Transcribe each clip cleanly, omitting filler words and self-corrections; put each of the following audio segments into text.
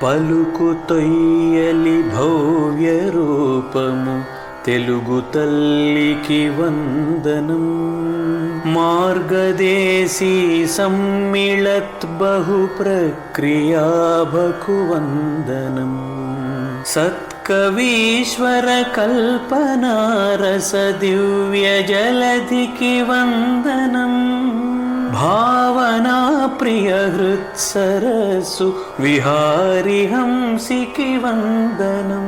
పలుకు తొయ్యలి భవ్య రూపము తెలుగు తల్లికి వందనం. మార్గదేశీ సమ్మిళత్ బహు ప్రక్రియాభకు వందనం. సత్కవీశ్వర కల్పనారస దివ్య జలధికి వందనం. భావనా ప్రియ హృత్సరసు విహారి హంసికి వందనం.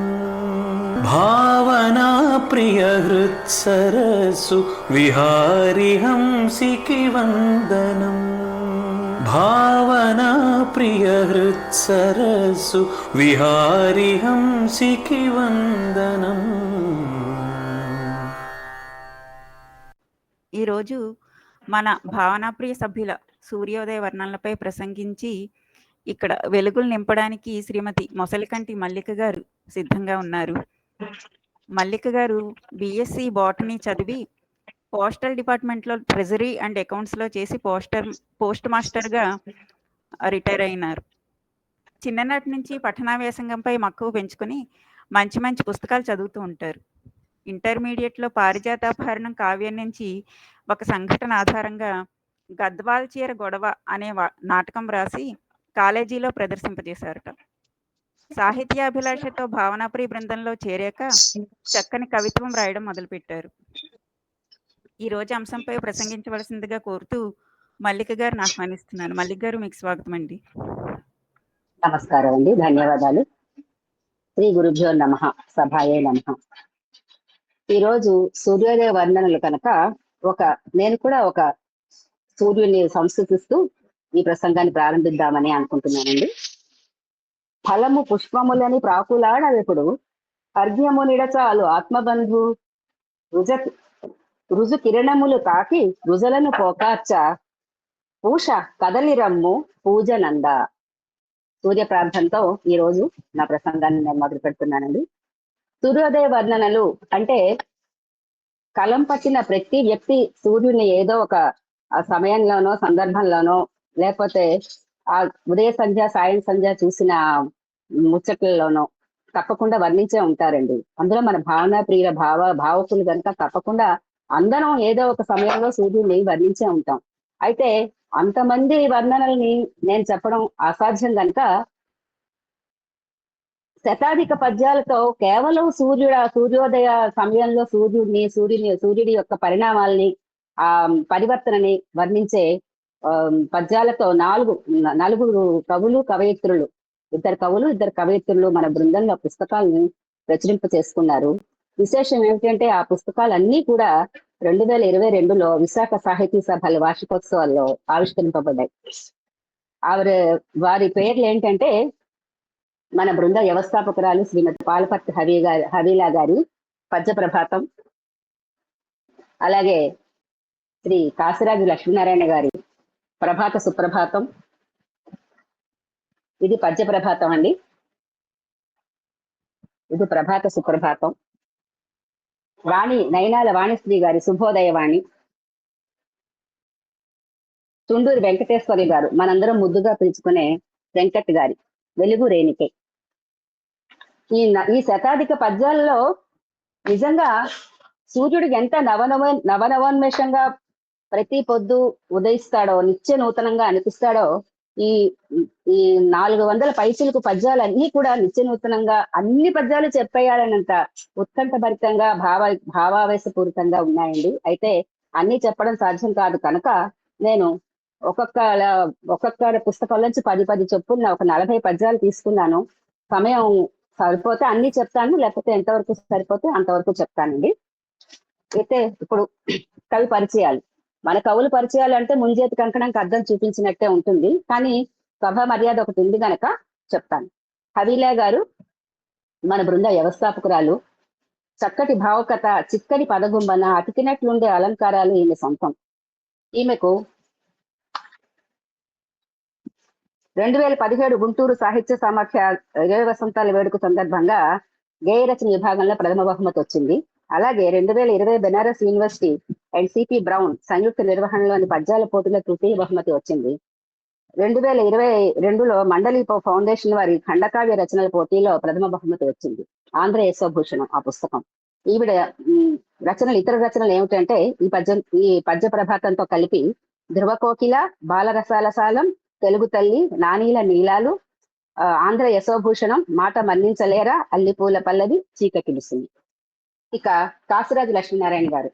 భావనా ప్రియ హృత్సరసు విహారి హంసికి వందనం. భావనా ప్రియ హృత్సరసు విహారి హంసికి వందనం. ఈరోజు మన భావనాప్రియ సభ్యుల సూర్యోదయ వర్ణనలపై ప్రసంగించి ఇక్కడ వెలుగులు నింపడానికి శ్రీమతి మొసలికంటి మల్లిక గారు సిద్ధంగా ఉన్నారు. మల్లిక గారు బిఎస్సి బాటనీ చదివి పోస్టల్ డిపార్ట్మెంట్లో ట్రెజరీ అండ్ అకౌంట్స్లో చేసి పోస్ట్ మాస్టర్గా రిటైర్ అయినారు. చిన్ననాటి నుంచి పఠనావ్యాసంగంపై మక్కువ పెంచుకొని మంచి మంచి పుస్తకాలు చదువుతూ ఉంటారు. ఇంటర్మీడియట్లో పారిజాతాపహరణం కావ్యం నుంచి ఒక సంఘటన ఆధారంగా గద్వాల్ చీర గొడవ అనే నాటకం రాసి కాలేజీలో ప్రదర్శింపజేశారట. సాహిత్యాభిలాషతో భావనాప్రియ బృందంలో చేరాక చక్కని కవిత్వం రాయడం మొదలుపెట్టారు. ఈరోజు అంశంపై ప్రసంగించవలసిందిగా కోరుతూ మల్లిక గారిని ఆహ్వానిస్తున్నాను. మల్లిక గారు, మీకు స్వాగతం అండి. నమస్కారం అండి, ధన్యవాదాలు. శ్రీ గురుభ్యో నమః, సభాయే నమః. ఈరోజు సూర్యోదయ వర్ణనలు కనుక నేను కూడా ఒక సూర్యుని సంస్కృతిస్తూ ఈ ప్రసంగాన్ని ప్రారంభిద్దామని అనుకుంటున్నానండి. ఫలము పుష్పములని ప్రాకులాడవెప్పుడు అర్ఘ్యము నిడచాలు ఆత్మబంధు రుజు కిరణములు తాకి రుజలను పోకార్చ పూష కదలి రమ్ము పూజనంద. సూర్య ప్రార్థనతో ఈ రోజు నా ప్రసంగాన్ని నేను మొదలు పెడుతున్నానండి. సూర్యోదయ వర్ణనలు అంటే కలం పట్టిన ప్రతి వ్యక్తి సూర్యుని ఏదో ఒక సమయంలోనో సందర్భంలోనో లేకపోతే ఆ ఉదయ సంధ్య సాయం సంధ్య చూసిన ముచ్చట్లలోనో తప్పకుండా వర్ణించే ఉంటారండి. అందులో మన భావన ప్రియుల భావకులు కనుక తప్పకుండా అందరం ఏదో ఒక సమయంలో సూర్యుడిని వర్ణించే ఉంటాం. అయితే అంతమంది వర్ణనల్ని నేను చెప్పడం అసాధ్యం కనుక శతాధిక పద్యాలతో కేవలం సూర్యోదయ సమయంలో సూర్యుడి యొక్క పరిణామాల్ని పరివర్తనని వర్ణించే పద్యాలతో నలుగురు కవులు కవయిత్రులు, ఇద్దరు కవయిత్రులు మన బృందంలో పుస్తకాలను ప్రచురింప చేసుకున్నారు. విశేషం ఏమిటంటే ఆ పుస్తకాలన్నీ కూడా 2022లో విశాఖ సాహితీ సభల వార్షికోత్సవాల్లో ఆవిష్కరింపబడ్డాయి. వారి పేర్లు ఏంటంటే మన బృంద వ్యవస్థాపకురాలు శ్రీమతి పాలపర్తి హవీలా గారి పద్య ప్రభాతం, అలాగే శ్రీ కాసిరాజు లక్ష్మీనారాయణ గారి ప్రభాత సుప్రభాతం. ఇది పద్య ప్రభాతం అండి, ఇది ప్రభాత సుప్రభాతం. నయనాల వాణిశ్రీ గారి శుభోదయ వాణి. తుండూరి వెంకటేశ్వరి గారు మనందరం ముద్దుగా పిలుచుకునే వెంకట్ గారి వెలుగు రేణికే. ఈ శతాధిక పద్యాలలో నిజంగా సూర్యుడికి ఎంత నవనవోన్మేషంగా ప్రతి పొద్దు ఉదయిస్తాడో, నిత్య నూతనంగా అనిపిస్తాడో, ఈ 400 పైసలకు పద్యాలన్నీ కూడా నిత్య నూతనంగా అన్ని పద్యాలు చెప్పేయాలనంత ఉత్కంఠభరితంగా భావావేశపూరితంగా ఉన్నాయండి. అయితే అన్ని చెప్పడం సాధ్యం కాదు కనుక నేను ఒక్కొక్క పుస్తకం నుంచి 10 చొప్పున ఒక 40 పద్యాలు తీసుకున్నాను. సమయం సరిపోతే అన్ని చెప్తాను, లేకపోతే ఎంతవరకు సరిపోతే అంతవరకు చెప్తానండి. అయితే ఇప్పుడు కవి పరిచయాలు. మన కవులు పరిచయాలు అంటే ముంజేతి కంకణంకి అర్థం చూపించినట్టే ఉంటుంది, కానీ సభ మర్యాద ఒకటి ఉంది గనక చెప్తాను. హవీలా గారు మన బృంద వ్యవస్థాపకురాలు. చక్కటి భావకథ, చిక్కని పదగుంబన, అతికినట్లుండే అలంకారాలు ఈమె సొంతం. ఈమెకు 2017 గుంటూరు సాహిత్య సమాఖ్య 20 వసంతాల వేడుక సందర్భంగా గేయ రచన విభాగంలో ప్రథమ బహుమతి వచ్చింది. అలాగే 2020 Banaras university and CP Brown సంయుక్త నిర్వహణలోని పద్యాల పోటీలో తృతీయ బహుమతి వచ్చింది. 2022లో మండలి ఫౌండేషన్ వారి ఖండకావ్య రచనల పోటీలో ప్రథమ బహుమతి వచ్చింది. ఆంధ్ర యశోభూషణం ఆ పుస్తకం. ఈవిడ ఇతర రచనలు ఏమిటంటే ఈ పద్య ప్రభాతంతో కలిపి ధ్రువకోకిల, బాలరసాల సాలం, తెలుగు తల్లి, నానీల నీలాలు, ఆంధ్ర యశోభూషణం, మాట మన్నించలేరా, అల్లిపూల పల్లవి, చీకటిలుసింది. ఇక కాసిరాజు లక్ష్మీనారాయణ గారు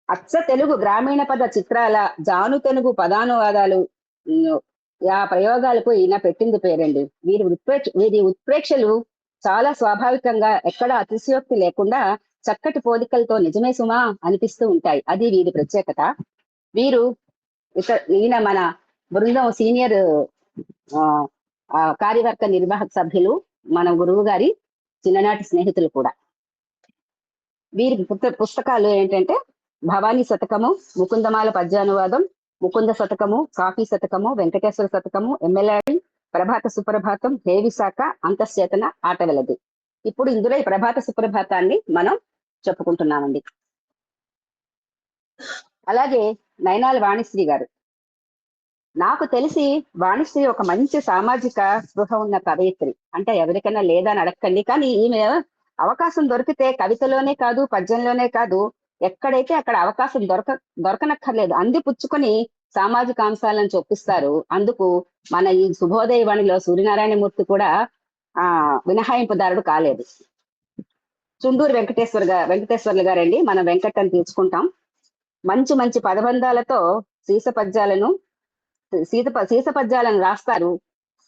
అచ్చ తెలుగు గ్రామీణ పద చిత్రాల జాను తెలుగు పదానువాదాలు ఆ ప్రయోగాలకు ఈయన పెట్టింది పేరండి. వీరి ఉత్ప్రేక్షలు చాలా స్వాభావికంగా ఎక్కడ అతిశయోక్తి లేకుండా చక్కటి పోలికలతో నిజమే సుమా అనిపిస్తూ ఉంటాయి. అది వీరి ప్రత్యేకత. ఈయన మన బృందం సీనియర్ కార్యవర్గ నిర్వాహక సభ్యులు, మన గురువు గారి చిన్ననాటి స్నేహితులు కూడా. వీరి పుస్తకాలు ఏంటంటే భవానీ శతకము, ముకుందమాల పద్యానువాదం, ముకుంద శతకము, కాఫీ శతకము, వెంకటేశ్వర శతకము, ఎమ్మెల్యేడి, ప్రభాత సుప్రభాతం, హే విశాఖ, అంతశ్చేతన, ఆట వెలది. ఇప్పుడు ఇందులో ఈ ప్రభాత సుప్రభాతాన్ని మనం చెప్పుకుంటున్నామండి. అలాగే నయనాల వాణిశ్రీ గారు. నాకు తెలిసి వాణిశ్రీ ఒక మంచి సామాజిక స్పృహ ఉన్న కవయిత్రి. అంటే ఎవరికైనా లేదా అని అడగండి, కానీ ఈమె అవకాశం దొరికితే కవితలోనే కాదు, పద్యంలోనే కాదు, ఎక్కడైతే అక్కడ అవకాశం దొరకనక్కర్లేదు, అందిపుచ్చుకొని సామాజిక అంశాలను చొప్పిస్తారు. అందుకు మన ఈ శుభోదయ వాణిలో సూర్యనారాయణమూర్తి కూడా మినహాయింపుదారుడు కాలేదు. చుండూరు వెంకటేశ్వర్లు గారండి. మనం వెంకటని తీర్చుకుంటాం. మంచి మంచి పదబంధాలతో సీస పద్యాలను రాస్తారు.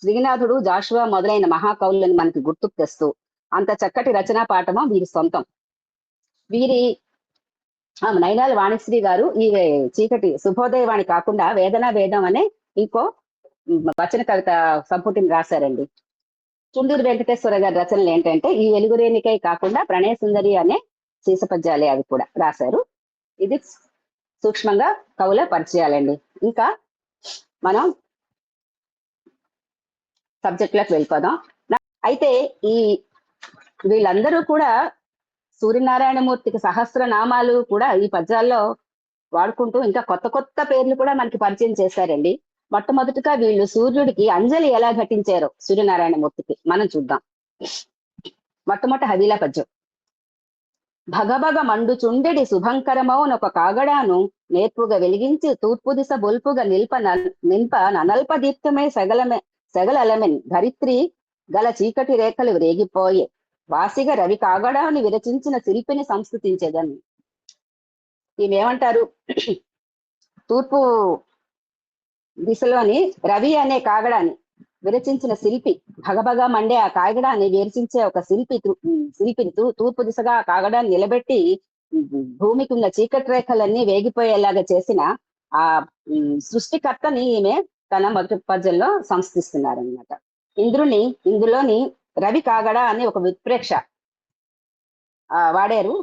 శ్రీనాథుడు, జాషువా మొదలైన మహాకవులను మనకి గుర్తుకు తెస్తూ అంత చక్కటి రచనా పాఠమో వీరి సొంతం. నయనాల వాణిశ్రీ గారు ఈ చీకటి శుభోదయవాణి కాకుండా వేదనా వేదం అనే ఇంకో వచన కవిత సంపుటిని రాశారండి. చుండూరు వెంకటేశ్వర గారి రచనలు ఏంటంటే ఈ వెలుగురేనికై కాకుండా ప్రణయ సుందరి అనే సీస పద్యాలే అవి కూడా రాశారు. ఇది సూక్ష్మంగా కవుల పరిచయాలండి. ఇంకా మనం సబ్జెక్టులకు వెళ్ళిపోదాం. అయితే వీళ్ళందరూ కూడా సూర్యనారాయణమూర్తికి సహస్రనామాలు కూడా ఈ పద్యాల్లో వాడుకుంటూ ఇంకా కొత్త కొత్త పేర్లు కూడా మనకి పరిచయం చేశారండి. మొట్టమొదటిగా వీళ్ళు సూర్యుడికి అంజలి ఎలా ఘటించారో సూర్యనారాయణమూర్తికి మనం చూద్దాం. మొట్టమొదటి హవీలా పద్యం. భగభగ మండుచుండెడి శుభంకరమౌనొక కాగడాను నేర్పుగా వెలిగించి తూర్పు దిశ బొల్పుగా నింప ననల్ప దీప్తమే సెగలమెన్ ధరిత్రి గల చీకటి రేఖలు రేగిపోయే వాసిగా రవి కాగడాన్ని విరచించిన శిల్పిని సంస్కృతించేదని. ఈమెమంటారు, తూర్పు దిశలోని రవి అనే కాగడాన్ని విరచించిన శిల్పి, భగభగా మండే ఆ కాగడాన్ని విరచించే ఒక శిల్పిని తూర్పు దిశగా ఆ కాగడాన్ని నిలబెట్టి భూమికి ఉన్న చీకటి రేఖలన్నీ వేగిపోయేలాగా చేసిన ఆ సృష్టికర్తని ఈమె తన మొదటి పద్యంలో సంస్థిస్తున్నారనమాట. ఇందులోని రవి కాగడ అని ఒక విత్ప్రేక్ష వాడారు.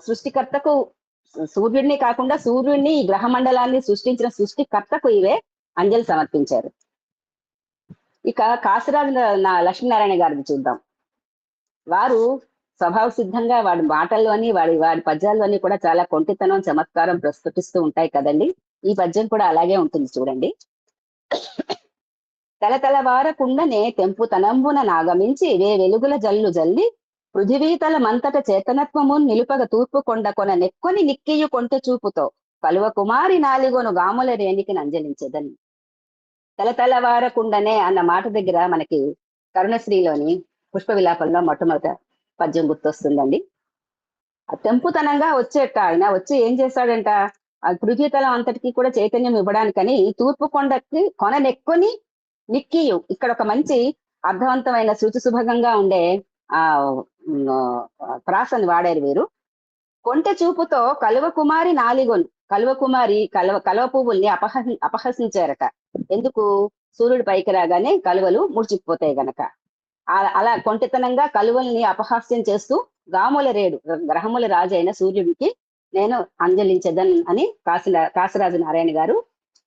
సృష్టికర్తకు సూర్యుడిని కాకుండా సూర్యుడిని ఈ గ్రహ మండలాన్ని సృష్టించిన సృష్టికర్తకు ఇవే అంజలి సమర్పించారు. ఇక కాసిరాజు లక్ష్మీనారాయణ గారిని చూద్దాం. వారు స్వభావ సిద్ధంగా వాడి మాటల్లోని వాడి పద్యాల్లోని కూడా చాలా కొంటితనం, చమత్కారం ప్రస్ఫుటిస్తూ ఉంటాయి కదండి. ఈ పద్యం కూడా అలాగే ఉంటుంది చూడండి. తలతలవారకుండనే తెంపు తనంబున నాగమించి వెలుగుల జల్లు జల్లి పృథివీతల మంతట చేతనత్వము నిలుపగ తూర్పు కొండ కొన నెక్కొని నిక్కియు కొంటె చూపుతో కలువ కుమారి నాలిగోను గాముల రేణికి అంజలించేదని. తలతలవారకుండనే అన్న మాట దగ్గర మనకి కరుణశ్రీలోని పుష్ప విలాపంలో మొట్టమొదట పద్యం గుర్తొస్తుందండి. తెంపుతనంగా వచ్చేట ఆయన వచ్చి ఏం చేశాడంట, ఆ పృథ్వీతలం అంతటికి కూడా చైతన్యం ఇవ్వడానికని తూర్పు కొండకి కొన నెక్కొని నిక్కియు, ఇక్కడ ఒక మంచి అర్థవంతమైన శుభంగా ఉండే ప్రాసని వాడారు వీరు. కొంటె చూపుతో కలువ కుమారి నాలిగొను, కలువ పువ్వుల్ని అపహసించారట. ఎందుకు? సూర్యుడు పైకి రాగానే కలువలు ముడిచిపోతాయి గనక. అలా కొంటెతనంగా కలువల్ని అపహాస్యం చేస్తూ గాముల రేడు, గ్రహముల రాజు అయిన సూర్యుడికి నేను అంజలించదన్ అని కాసిరాజు నారాయణ గారు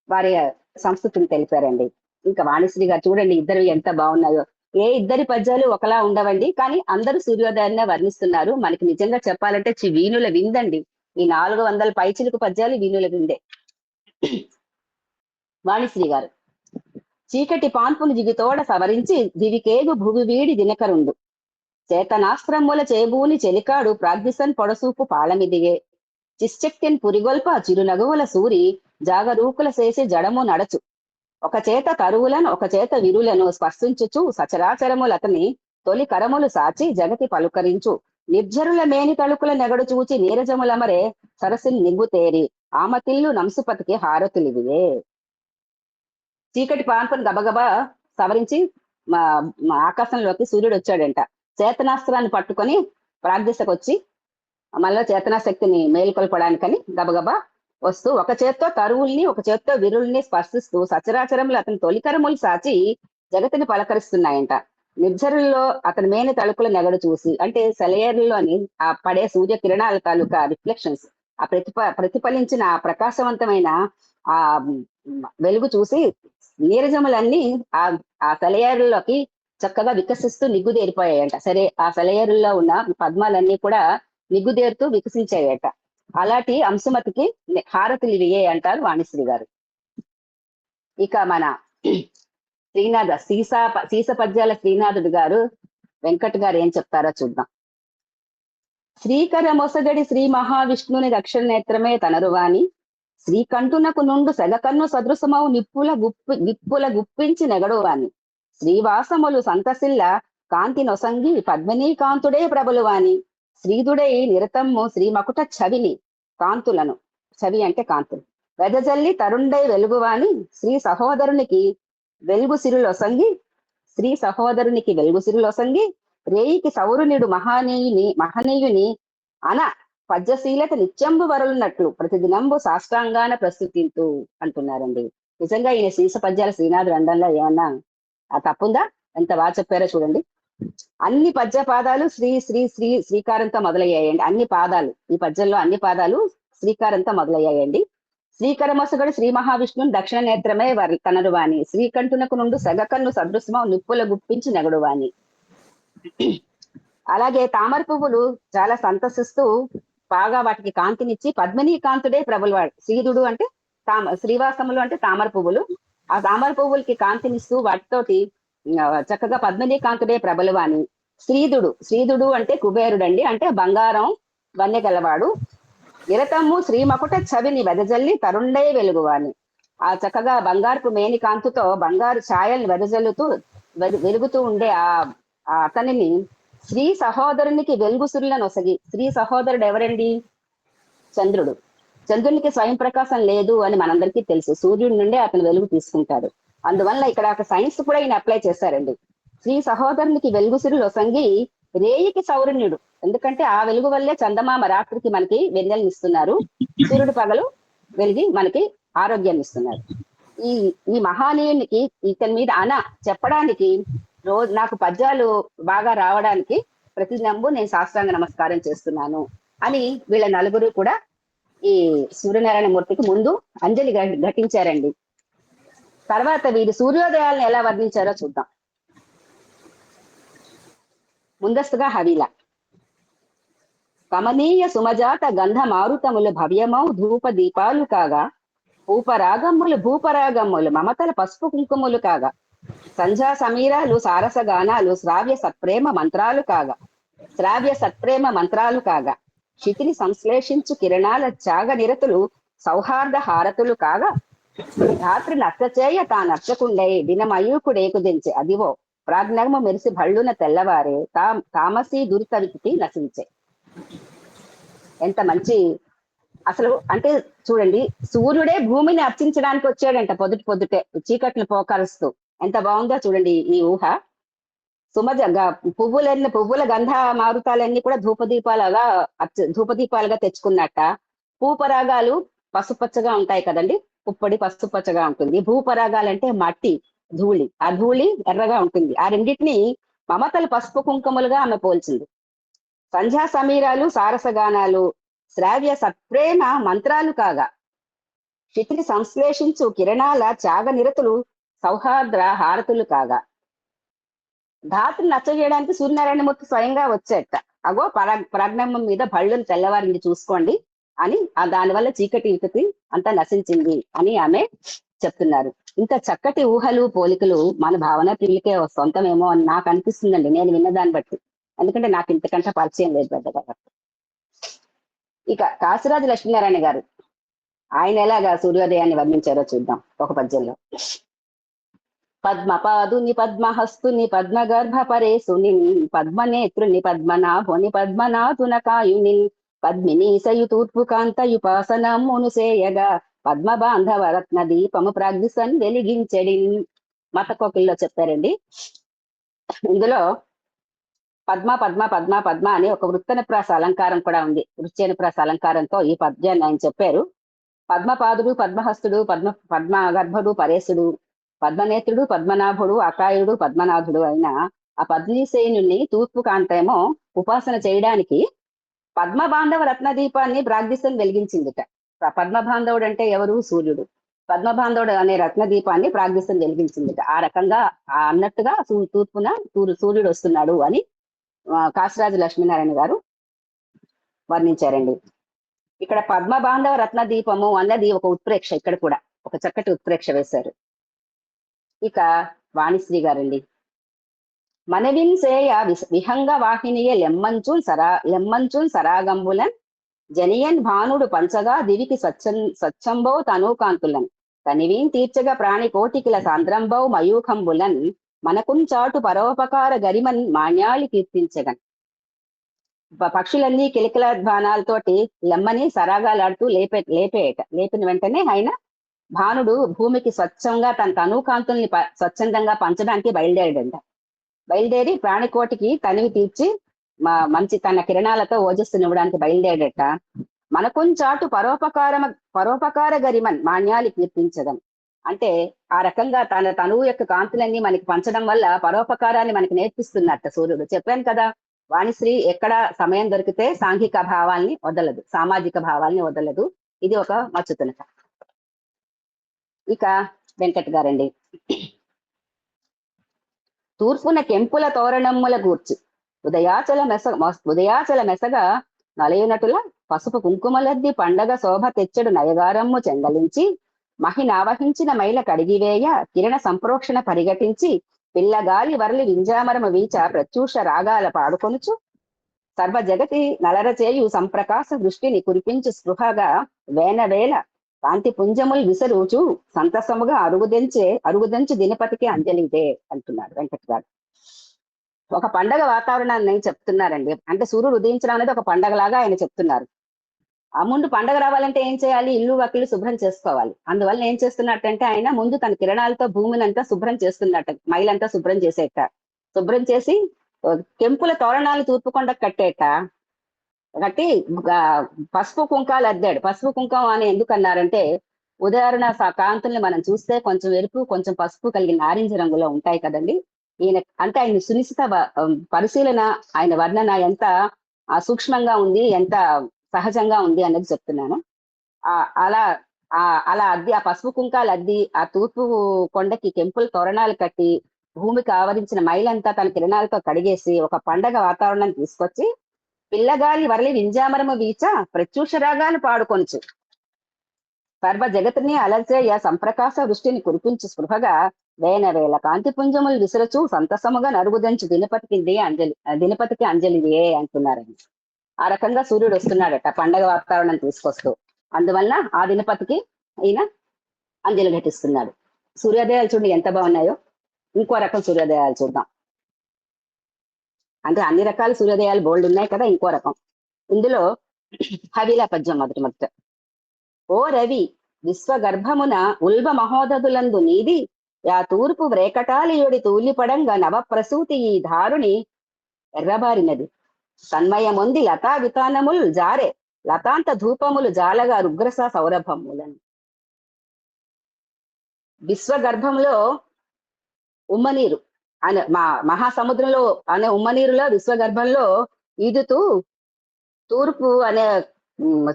వారి సంస్కృతిని తెలిపారండి. ఇంకా వాణిశ్రీ గారు చూడండి, ఇద్దరు ఎంత బాగున్నాయో. ఏ ఇద్దరి పద్యాలు ఒకలా ఉండవండి, కానీ అందరూ సూర్యోదయాన్నే వర్ణిస్తున్నారు. మనకి నిజంగా చెప్పాలంటే వీణుల విందండి. ఈ 400 పైచిలుకు పద్యాలు వీణుల విందే. వాణిశ్రీ గారు. చీకటి పాన్పును జిగితోడ సవరించి దివికేగు భువి వీడి దినకరుండు చేతనాస్త్రముల చేబూని చెలికాడు ప్రాగ్దిసన్ పొడసూపు పాళమిదిగే చిశ్చక్తిన్ పురిగొల్ప చిరునగువుల సూరి జాగరూకుల చేసి జడము నడచు ఒక చేత తరువులను ఒక చేత విరులను స్పర్శించుచు సచరాచరములతని తొలి కరములు సాచి జగతి పలుకరించు నిర్జరుల మేని తళుకుల నెగడు చూచి నీరజములమరే సరసిల్ నిగ్గుతేరి ఆమతిల్లు నంసుపతికి హారతులివియే. చీకటి పాన్పును గబగబా సవరించి ఆకాశంలోకి సూర్యుడు వచ్చాడంట. చేతనాస్త్రాన్ని పట్టుకొని ప్రాగ్దిశకు వచ్చి మళ్ళా చేతనాశక్తిని మేల్కొల్పడానికని గబగబా వస్తూ ఒక చేత్తో తరువుల్ని ఒక చేత్తో విరుల్ని స్పర్శిస్తూ సచరాచరములు అతని తొలికరములు సాచి జగతిని పలకరిస్తున్నాయంట. నిర్జరుల్లో అతని మేని తలుపుల నెగడు చూసి అంటే సెలయేరులోని ఆ పడే సూర్య కిరణాల తాలూకా రిఫ్లెక్షన్స్, ఆ ప్రతిఫలించిన ఆ ప్రకాశవంతమైన ఆ వెలుగు చూసి నీరజములన్నీ ఆ సెలయేరుల్లోకి చక్కగా వికసిస్తూ నిగ్గుదేరిపోయాయంట. సరే, ఆ సెలయేరుల్లో ఉన్న పద్మాలన్నీ కూడా నిగ్గుదేరుతూ వికసించాయట. అలాంటి అంశుమతికి హారతులు ఇవే అంటారు వాణిశ్రీ గారు. ఇక మన శ్రీనాథ సీస పద్యాల శ్రీనాథుడు గారు వెంకట్ గారు ఏం చెప్తారో చూద్దాం. శ్రీకర మొసగడి శ్రీ మహావిష్ణుని దక్షిణ నేత్రమే తనరువాని శ్రీకంఠునకు నుండు సెగకన్ను సదృశమౌ విప్పుల గుప్పించి నెగడువాని శ్రీవాసములు సంతసిల్ల కాంతి నొసంగి పద్మినీ కాంతుడే ప్రబలువాని శ్రీదుడై నిరతమ్ము శ్రీమకుట చవిని కాంతులను, చవి అంటే కాంతులు, వెదజల్లి తరుండై వెలుగువాని శ్రీ సహోదరునికి వెలుగు సిరులొసంగి రేయికి సౌరునిడు మహనీయుని అన పద్యశీలత నిత్యంబు వరలున్నట్లు ప్రతిదినంబు సాష్టాంగాన ప్రస్తుతింతూ అంటున్నారండి. నిజంగా ఈయన సీస పద్యాల శ్రీనాథుడు అండంలో ఏమన్నా ఆ తప్పుందా? ఎంత బాగా చెప్పారో చూడండి. అన్ని పద్య పాదాలు శ్రీ శ్రీ శ్రీ శ్రీకారంతో మొదలయ్యాయండి. అన్ని పాదాలు, ఈ పద్యంలో అన్ని పాదాలు శ్రీకారంతో మొదలయ్యాయండి. శ్రీకరమొసగడు శ్రీ మహావిష్ణుని దక్షిణ నేత్రమే తనరువాని శ్రీకంఠునకు నుండు సెగకన్ను సదృశమౌ నిప్పుల గుప్పించి నెగడువాని. అలాగే తామర పువ్వులు చాలా సంతసిస్తూ బాగా వాటికి కాంతినిచ్చి పద్మినీ కాంతుడే ప్రబలవాడు. శ్రీదుడు అంటే శ్రీవాసములు అంటే తామర పువ్వులు. ఆ తామర పువ్వులకి కాంతినిస్తూ వాటితోటి చక్కగా పద్మినీ కాంతుడే ప్రబలవాని. శ్రీదుడు అంటే కుబేరుడండి, అంటే బంగారం వన్నె గలవాడు. నిరతమ్ము శ్రీమకుట చవిని వెదజల్లి తరుండై వెలుగువాని. ఆ చక్కగా బంగారుపు మేని కాంతుతో బంగారు ఛాయల్ని వెలుగుతూ ఉండే ఆ అతనిని శ్రీ సహోదరునికి వెలుగు సిరులను ఒసగి. శ్రీ సహోదరుడు ఎవరండి? చంద్రుడు. చంద్రునికి స్వయం ప్రకాశం లేదు అని మనందరికీ తెలుసు. సూర్యుడి నుండే అతను వెలుగు తీసుకుంటాడు. అందువల్ల ఇక్కడ ఒక సైన్స్ కూడా ఈయన అప్లై చేశారండి. శ్రీ సహోదరునికి వెలుగు సిరులు ఒసంగి రేయికి సౌరుణ్యుడు, ఎందుకంటే ఆ వెలుగు వల్లే చందమామ రాత్రికి మనకి వెన్నెల్ని ఇస్తున్నారు, సూర్యుడు పగలు వెలిగి మనకి ఆరోగ్యాన్ని ఇస్తున్నారు. ఈ మహానీయునికి ఇతని మీద చెప్పడానికి రోజు నాకు పద్యాలు బాగా రావడానికి ప్రతి నంబు నేను సాష్టాంగ నమస్కారం చేస్తున్నాను అని వీళ్ళ నలుగురు కూడా ఈ సూర్యనారాయణ మూర్తికి ముందు అంజలి ఘటించారండి. తర్వాత వీరి సూర్యోదయాలను ఎలా వర్ణించారో చూద్దాం. ముందస్తుగా హవీల కమనీయ సుమజాత గంధ మారుతములు భవ్యమౌ ధూప దీపాలు కాగా భూపరాగమ్ములు మమతల పసుపు కుంకుములు కాగా సంధ్యా సమీరాలు సారస గానాలు శ్రావ్య సత్ప్రేమ మంత్రాలు కాగా క్షితిని సంశ్లేషించు కిరణాల త్యాగ నిరతులు సౌహార్ద హారతులు కాగా రాత్రి నచ్చచేయ తానర్చకుండై దినమయూకుడేకుదించే అదివో ప్రాజ్ఞము మెరిసి భళ్ళున తెల్లవారే తామసీ దురితవికి నశించే. ఎంత మంచి అసలు అంటే చూడండి, సూర్యుడే భూమిని అర్చించడానికి వచ్చాడంట పొద్దుటే చీకట్లు పోకరుస్తూ. ఎంత బాగుందో చూడండి ఈ ఊహ. పువ్వుల గంధ మారుతాలన్నీ కూడా ధూపదీపాలుగా తెచ్చుకున్నట్ట. పూపరాగాలు పసుపచ్చగా ఉంటాయి కదండి, పుప్పొడి పసుపచ్చగా ఉంటుంది. భూపరాగాలంటే మట్టి, ధూళి, ఆ ధూళి ఎర్రగా ఉంటుంది. ఆ రెండింటిని మమతల పసుపు కుంకుమలుగా ఆమె పోల్చింది. సంధ్యా సమీరాలు సారసగానాలు శ్రావ్య సత్ప్రేమ మంత్రాలు కాగా క్షితిని సంశ్లేషించు కిరణాల త్యాగ నిరతులు సౌహార్ద్ర హారతులు కాగా ధాత్రిని నచ్చజేయడానికి సూర్యనారాయణ మూర్తి స్వయంగా వచ్చేట. అగో ప్రాజ్ఞమ్మ మీద భళ్ళును తెల్లవారింది చూసుకోండి అని, దానివల్ల చీకటి ఇటుకి అంతా నశించింది అని ఆమె చెప్తున్నారు. ఇంత చక్కటి ఊహలు పోలికలు మన భావన ప్రియులకే సొంతమేమో అని నాకు అనిపిస్తుందండి, నేను విన్న దాన్ని బట్టి. ఎందుకంటే నాకు ఇంతకంటే పరిచయం లేదు పెద్దగా. ఇక కాశీరాజు లక్ష్మీనారాయణ గారు ఆయన ఎలాగా సూర్యోదయాన్ని వర్ణించారో చూద్దాం ఒక పద్యంలో. పద్మపాదుని పద్మహస్తుని పద్మగర్భ పరేశుని పద్మనేత్రుని పద్మనాభుని పద్మనాథునకాయుని పద్మిని సయు తూర్పు కాంతయుపాసనమును సేయగా పద్మ బాంధవ రత్న దీపము ప్రాగ్దిసన్ వెలిగించడి. మత కోకిల్లో చెప్పారండి. ఇందులో పద్మ పద్మ పద్మ పద్మ అని ఒక వృత్తనిప్రాస అలంకారం కూడా ఉంది. వృత్యనిప్రాస అలంకారంతో ఈ పద్యాన్ని ఆయన చెప్పారు. పద్మపాదుడు పద్మహస్తుడు పద్మ గర్భుడు పరేశుడు పద్మనేత్రుడు పద్మనాభుడు అకాయుడు పద్మనాథుడు అయిన ఆ పద్మీసేనుని తూర్పు కాంతేమో ఉపాసన చేయడానికి పద్మ బాంధవ రత్నదీపాన్ని ప్రాగ్దిశని వెలిగించిందిట. పద్మబాంధవుడు అంటే ఎవరు? సూర్యుడు. పద్మబాంధవుడు అనే రత్నదీపాన్ని ప్రాగ్దిశని వెలిగించిందిట. ఆ రకంగా అన్నట్టుగా తూర్పున సూర్యుడు వస్తున్నాడు అని కాశీరాజు లక్ష్మీనారాయణ గారు వర్ణించారండి. ఇక్కడ పద్మబాంధవ రత్నదీపము అన్నది ఒక ఉత్ప్రేక్ష, ఇక్కడ కూడా ఒక చక్కటి ఉత్ప్రేక్ష వేశారు. ఇక వాణిశ్రీ గారండి. మనవిన్ సేయ విహంగ వాహినియ లెమ్మంచున్ సరాగంబులన్ జనియన్ భానుడు పంచగా దివికి స్వచ్ఛంబౌ తనూకాంతులన్ తనివీన్ తీర్చగా ప్రాణి కోటికిల సాంద్రంబౌ మయూఖంబులన్ మనకుంచాటు పరోపకార గరిమన్ మాన్యాలి కీర్తించగన్. పక్షులన్నీ కిలకిల ధ్వానాలతోటి లెమ్మని సరాగాలాడుతూ లేపిన వెంటనే ఆయన భానుడు భూమికి స్వచ్ఛంగా తన తనూకాంతుల్ని స్వచ్ఛందంగా పంచడానికి బయలుదేరి ప్రాణికోటికి తనివి తీర్చి మంచి తన కిరణాలతో ఓజస్సునివ్వడానికి బయలుదేరట. మనకుంచాటు పరోపకార గరిమన్ మాన్యాలి కీర్తించగన్. అంటే ఆ రకంగా తన తనువు యొక్క కాంతులన్నీ మనకి పంచడం వల్ల పరోపకారాన్ని మనకి నేర్పిస్తున్నట్ట సూర్యుడు. చెప్పాను కదా, వాణిశ్రీ ఎక్కడ సమయం దొరికితే సాంఘిక భావాల్ని వదలదు, సామాజిక భావాల్ని వదలదు. ఇది ఒక మచ్చుతునక. ఇక వెంకట్ గారండి. తూర్పున కెంపుల తోరణముల గూర్చి ఉదయాచల మెసగా నలయునటుల పసుపు కుంకుమలద్ది పండగ శోభ తెచ్చడు నయగారమ్ము చెంగలించి మహినావహించిన మైల కడిగివేయ కిరణ సంప్రోక్షణ పరిగటించి పిల్లగాలి వరలి వింజామరము వీచ ప్రత్యూష రాగాల పాడుకొనుచు సర్వ జగతి నలరచేయు సంప్రకాశ దృష్టిని కురిపించు స్పృహగా వేల కాంతి పుంజములు విసరూచు సంతసముగా అరుగుదెంచి దినపతికి అంజలిదే అంటున్నారు వెంకట్ గారు. ఒక పండగ వాతావరణాన్ని చెప్తున్నారండి. అంటే సూర్యుడు ఉదయించడం అనేది ఒక పండగలాగా ఆయన చెప్తున్నారు. ఆ ముందు పండగ రావాలంటే ఏం చేయాలి? ఇల్లు వాకిళ్ళు శుభ్రం చేసుకోవాలి. అందువల్ల ఏం చేస్తున్నట్టంటే ఆయన ముందు తన కిరణాలతో భూమిని అంతా శుభ్రం చేస్తున్నట్ట, మైలంతా శుభ్రం చేసేట, శుభ్రం చేసి కెంపుల తోరణాలు తూర్పుకొండ కట్టి పసుపు కుంకాలు అద్దాడు. పసుపు కుంకం అని ఎందుకు అన్నారంటే ఉదాహరణ కాంతుల్ని మనం చూస్తే కొంచెం ఎరుపు కొంచెం పసుపు కలిగిన నారింజ రంగులో ఉంటాయి కదండి. ఈయన అంటే ఆయన సునిశ్చిత పరిశీలన, ఆయన వర్ణన ఎంత సూక్ష్మంగా ఉంది, ఎంత సహజంగా ఉంది అన్నది చెప్తున్నాను. అలా అద్ది ఆ పసుపు కుంకాలు అద్ది ఆ తూర్పు కొండకి కెంపుల తోరణాలు కట్టి భూమికి ఆవరించిన మైలంతా తన కిరణాలతో కడిగేసి ఒక పండగ వాతావరణాన్ని తీసుకొచ్చి పిల్లగాలి వరలి వింజామరము వీచ ప్రత్యూష రాగాలు పాడుకొనుచు సర్వ జగతిని అలర్చేయ సంప్రకాశ వృష్టిని కురిపించు స్పృహగా వేల కాంతి పుంజములు విసరచు సంతసముగా నరుగుదంచు దినపతికి అంజలిదే అంటున్నారండి. ఆ రకంగా సూర్యుడు వస్తున్నాడట పండగ వాతావరణం తీసుకొస్తూ. అందువల్ల ఆ దినపతికి ఈయన అంజలి ఘటిస్తున్నాడు. సూర్యోదయాలు చూడండి ఎంత బాగున్నాయో. ఇంకో రకం సూర్యోదయాలు చూద్దాం. అంటే అన్ని రకాల సూర్యోదయాలు బోల్డ్ ఉన్నాయి కదా. ఇంకో రకం ఇందులో హవిల పద్యం మొదట. ఓ రవి విశ్వగర్భమున ఉల్బ మహోదదులందు నీది యా తూర్పు వ్రేకటాలియుడి తూలిపడంగా నవప్రసూతి ఈ ధారుని ఎర్రబారినది తన్మయమొంది లతా వితానములు జారే లతాంత ధూపములు జాలగా రుగ్రస సౌరభములను. విశ్వగర్భంలో ఉమ్మనీరు అనే మహాసముద్రంలో అనే ఉమ్మనీరులో విశ్వగర్భంలో ఈదుతూ తూర్పు అనే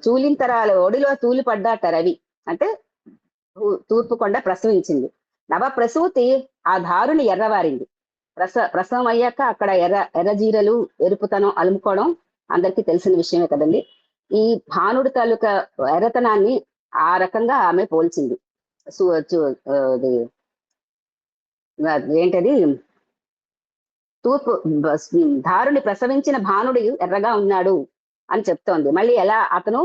చూలింతరాల ఒడిలో తూలి పడ్డాట రవి. అంటే తూర్పు కొండ ప్రసవించింది. నవ ప్రసూతి ఆ ధారుని ఎర్రవారింది. ప్రసవం అయ్యాక అక్కడ ఎర్రజీరలు ఎరుపుతనం అలుముకోవడం అందరికీ తెలిసిన విషయమే కదండి. ఈ భానుడి తాలూకా ఎర్రతనాన్ని ఆ రకంగా ఆమె పోల్చింది. ఏంటది తూర్పు ధారుని ప్రసవించిన భానుడు ఎర్రగా ఉన్నాడు అని చెప్తోంది. మళ్ళీ ఎలా అతను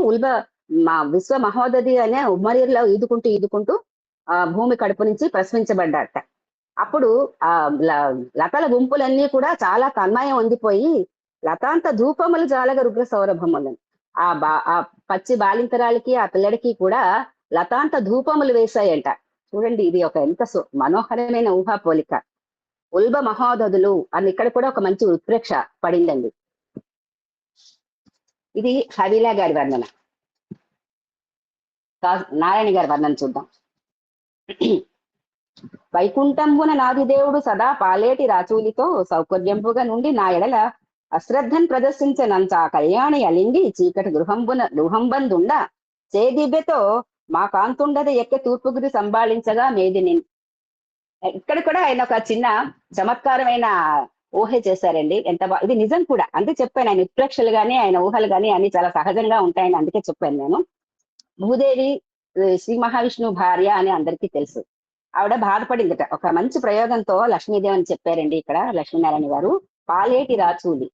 విశ్వ మహోదధి అనే ఉమ్మనీరులో ఈదుకుంటూ ఆ భూమి కడుపు నుంచి ప్రసవించబడ్డాట. అప్పుడు ఆ లతల గుంపులన్నీ కూడా చాలా తన్మయం ఉండిపోయి లతాంత ధూపములు జాలగ రుగ్ర సౌరభములను ఆ పచ్చి బాలింతరాలకి ఆ పిల్లడికి కూడా లతాంత ధూపములు వేశాయంట. చూడండి, ఇది ఒక ఎంత మనోహరమైన ఊహా పోలిక. ఉల్బ మహోదధులు అని ఇక్కడ కూడా ఒక మంచి ఉత్ప్రేక్ష పడిందండి. ఇది హవీలా గారి వర్ణన. నారాయణ గారి వర్ణన చూద్దాం. వైకుంఠంబున నాదిదేవుడు సదా పాలేటి రాచూలితో సౌకర్యంబుగా నుండి నా ఎడల అశ్రద్ధన్ ప్రదర్శించనంత కళ్యాణి అలింగి చీకటి గృహంబందుండ చేదిబ్బెతో మా కాంతుండద ఎక్క తూర్పుగురి సంభాళించగా మేదిని. ఇక్కడ కూడా ఆయన ఒక చిన్న చమత్కారమైన ఊహ చేశారండి. ఇది నిజం కూడా. అందుకే చెప్పాను, ఆయన ఉత్ప్రేక్షలు గాని ఆయన ఊహలు గాని అన్ని చాలా సహజంగా ఉంటాయని అందుకే చెప్పాను నేను. భూదేవి శ్రీ మహావిష్ణువు భార్య అని అందరికీ తెలుసు. ఆవిడ బాధపడిందట. ఒక మంచి ప్రయోగంతో లక్ష్మీదేవి అని చెప్పారండి ఇక్కడ లక్ష్మీనారాయణ గారు. పాలేటి రాచూలి,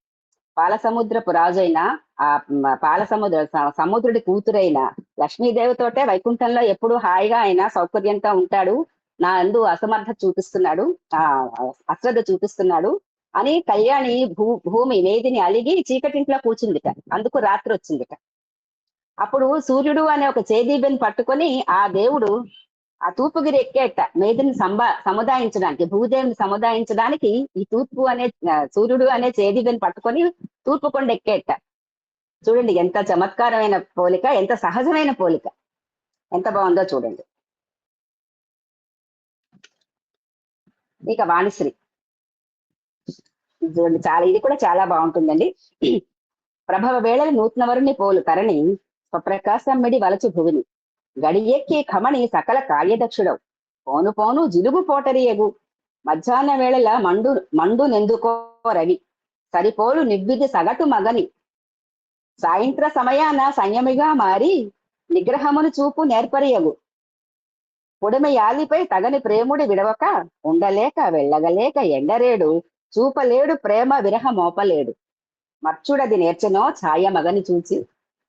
పాల సముద్రపు రాజు అయిన ఆ సముద్రుడి కూతురైన లక్ష్మీదేవితోటే వైకుంఠంలో ఎప్పుడు హాయిగా ఆయన సౌకర్యంతో ఉంటాడు, నా అందు అసమర్థత చూపిస్తున్నాడు, అశ్రద్ధ చూపిస్తున్నాడు అని కళ్యాణి భూమి మేదిని అలిగి చీకటింట్లో కూర్చుందిట. అందుకు రాత్రి వచ్చిందిట. అప్పుడు సూర్యుడు అనే ఒక చేదీబెని పట్టుకొని ఆ దేవుడు ఆ తూర్పుగిరి ఎక్కేట మేదిని సముదాయించడానికి, భూదేవిని సముదాయించడానికి ఈ తూర్పు అనే సూర్యుడు అనే చేదీబెని పట్టుకొని తూర్పు కొండ ఎక్కేట. చూడండి ఎంత చమత్కారమైన పోలిక, ఎంత సహజమైన పోలిక, ఎంత బాగుందో చూడండి. ఇక వాణిశ్రీ చూడండి, ఇది కూడా చాలా బాగుంటుందండి. ప్రభవ వేళలు నూతనవరుని పోలు తరణి స్వప్రకాశం మిడి వలచు భువిని గడియెక్కి ఖమణి సకల కార్యదక్షుడవు పోను పోను జిలుగు పోటరియగు మధ్యాహ్న వేళల మండు నెందుకో రవి సరిపోలు నివ్విధి సగటు మగని సాయంత్ర సమయాన సంయమిగా మారి నిగ్రహమును చూపు నేర్పరియగు పొడిమ యాలిపై తగని ప్రేముడి విడవక ఉండలేక వెళ్ళగలేక ఎండరేడు చూపలేడు ప్రేమ విరహ మోపలేడు మర్చుడది నేర్చెనో ఛాయ మగని చూచి.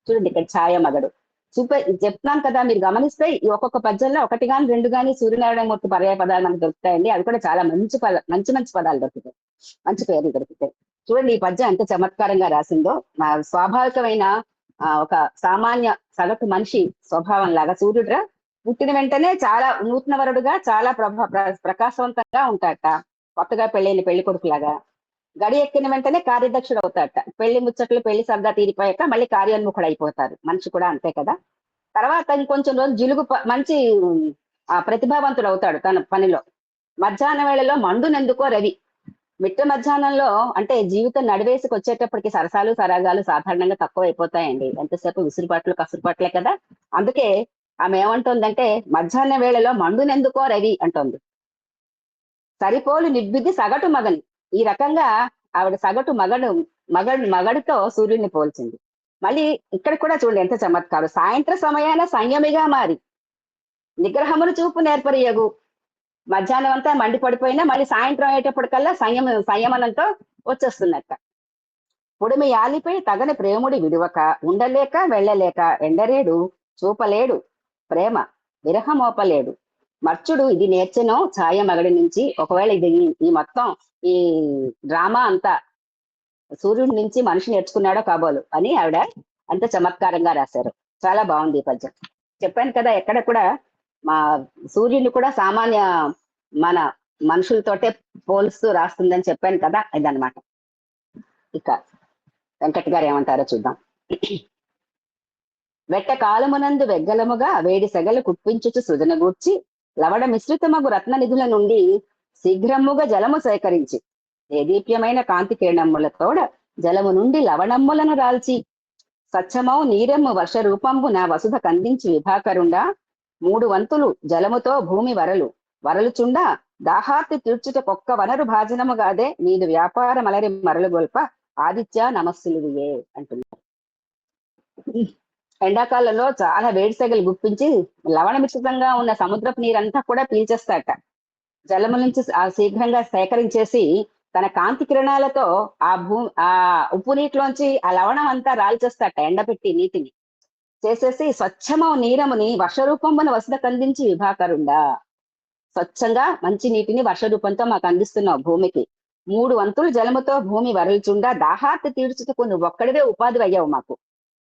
చూడండి ఇక్కడ ఛాయ మగడు చెప్తున్నాను కదా, మీరు గమనిస్తే ఈ ఒక్కొక్క పద్యంలో ఒకటి గాని రెండు గాని సూర్యనారాయణ మూర్తి పర్యాయ పదాలు మనకు దొరుకుతాయండి. అవి కూడా చాలా మంచి పదాలు దొరుకుతాయి, మంచి పేర్లు దొరుకుతాయి. చూడండి ఈ పద్యం ఎంత చమత్కారంగా రాసిందో. స్వాభావికమైన ఒక సామాన్య సగటు మనిషి స్వభావం లాగా సూర్యుడు పుట్టిన వెంటనే చాలా నూతనవరుడుగా చాలా ప్రకాశవంతంగా ఉంటాడట. కొత్తగా పెళ్ళైన పెళ్లి కొడుకులాగా గడి ఎక్కిన వెంటనే కార్యదక్షుడు అవుతాడట. పెళ్లి ముచ్చట్లు పెళ్లి సరదా తీరిపోయాక మళ్ళీ కార్యోన్ముఖుడు అయిపోతారు. మనిషి కూడా అంతే కదా. తర్వాత ఇంకొంచెం రోజు మంచి ప్రతిభావంతుడు అవుతాడు తన పనిలో. మధ్యాహ్న వేళలో మండునెందుకో రవి. మిట్ట మధ్యాహ్నంలో అంటే జీవితం నడివేసుకు వచ్చేటప్పటికి సరసాలు సరాగాలు సాధారణంగా తక్కువ అయిపోతాయండి. ఎంతసేపు విసురుపాట్లు కసురుపాట్లే కదా. అందుకే ఆమె ఏమంటుందంటే మధ్యాహ్న వేళలో మండునెందుకో రవి అంటోంది. సరిపోలు నివ్విధి సగటు మగని. ఈ రకంగా ఆవిడ సగటు మగడితో సూర్యుడిని పోల్చింది. మళ్ళీ ఇక్కడ కూడా చూడండి ఎంత చమత్కారం. సాయంత్ర సమయాన సంయమిగా మారి నిగ్రహమును చూపు నేర్పరియగు. మధ్యాహ్నం అంతా మండి పడిపోయినా మళ్ళీ సాయంత్రం అయ్యేటప్పటికల్లా సంయమనంతో వచ్చేస్తున్నట్ట. పొడిమి యాలిపై తగని ప్రేముడి విడువక ఉండలేక వెళ్ళలేక ఎండరేడు చూపలేడు ప్రేమ విరహమోపలేడు మర్చుడు ఇది నేర్చెనో ఛాయ మగడి నుంచి. ఒకవేళ ఈ మొత్తం ఈ డ్రామా అంతా సూర్యుడి నుంచి మనిషి నేర్చుకున్నాడో కాబోలు అని ఆవిడ అంత చమత్కారంగా రాశారు. చాలా బాగుంది ఈ పద్యం. చెప్పాను కదా, ఎక్కడ కూడా మా సూర్యుడిని కూడా సామాన్య మన మనుషులతోటే పోలుస్తూ రాస్తుందని చెప్పాను కదా, ఇదన్నమాట. ఇక వెంకట్ గారు ఏమంటారో చూద్దాం. వెట్ట కాలమునందు వెగ్గలముగా వేడి సెగలు కుప్పించుచు సృజన గూర్చి లవడ మిశ్రితమగు రత్న నిధుల నుండి శీఘ్రముగా జలము సేకరించి దేదీప్యమైన కాంతి కిరణములతోడ జలము నుండి లవణమ్ములను రాల్చి స్వచ్ఛమౌ నీరెమ్ము వర్ష రూపంబున వసుధ కందించి విభాకరుండా 3 వంతులు జలముతో భూమి వరలుచుండా దాహార్తి తీర్చుట పొక్క వనరు భాజనముగాదే నీదు వ్యాపార మలరి మరలు గొల్ప ఆదిత్య నమస్సులువియే అంటున్నారు. ఎండాకాలంలో చాలా వేడి సెగలు గుప్పించి లవణ మిశ్రితంగా ఉన్న సముద్రపు నీరంతా కూడా పీల్చేస్తాట. జలము నుంచి శీఘ్రంగా సేకరించేసి తన కాంతి కిరణాలతో ఆ ఉప్పు నీటిలోంచి ఆ లవణం అంతా రాల్చేస్తాట, ఎండబెట్టి నీటిని చేసేసి స్వచ్ఛమ నీరముని వర్షరూపమున వసుదకు అందించి విభాకరుండా. స్వచ్ఛంగా మంచి నీటిని వర్ష రూపంతో మాకు అందిస్తున్నావు భూమికి. 3 వంతులు జలముతో భూమి వరల్చుండా దాహార్తి తీర్చుటకు నువ్వు ఒక్కడివే ఉపాధి అయ్యావు మాకు.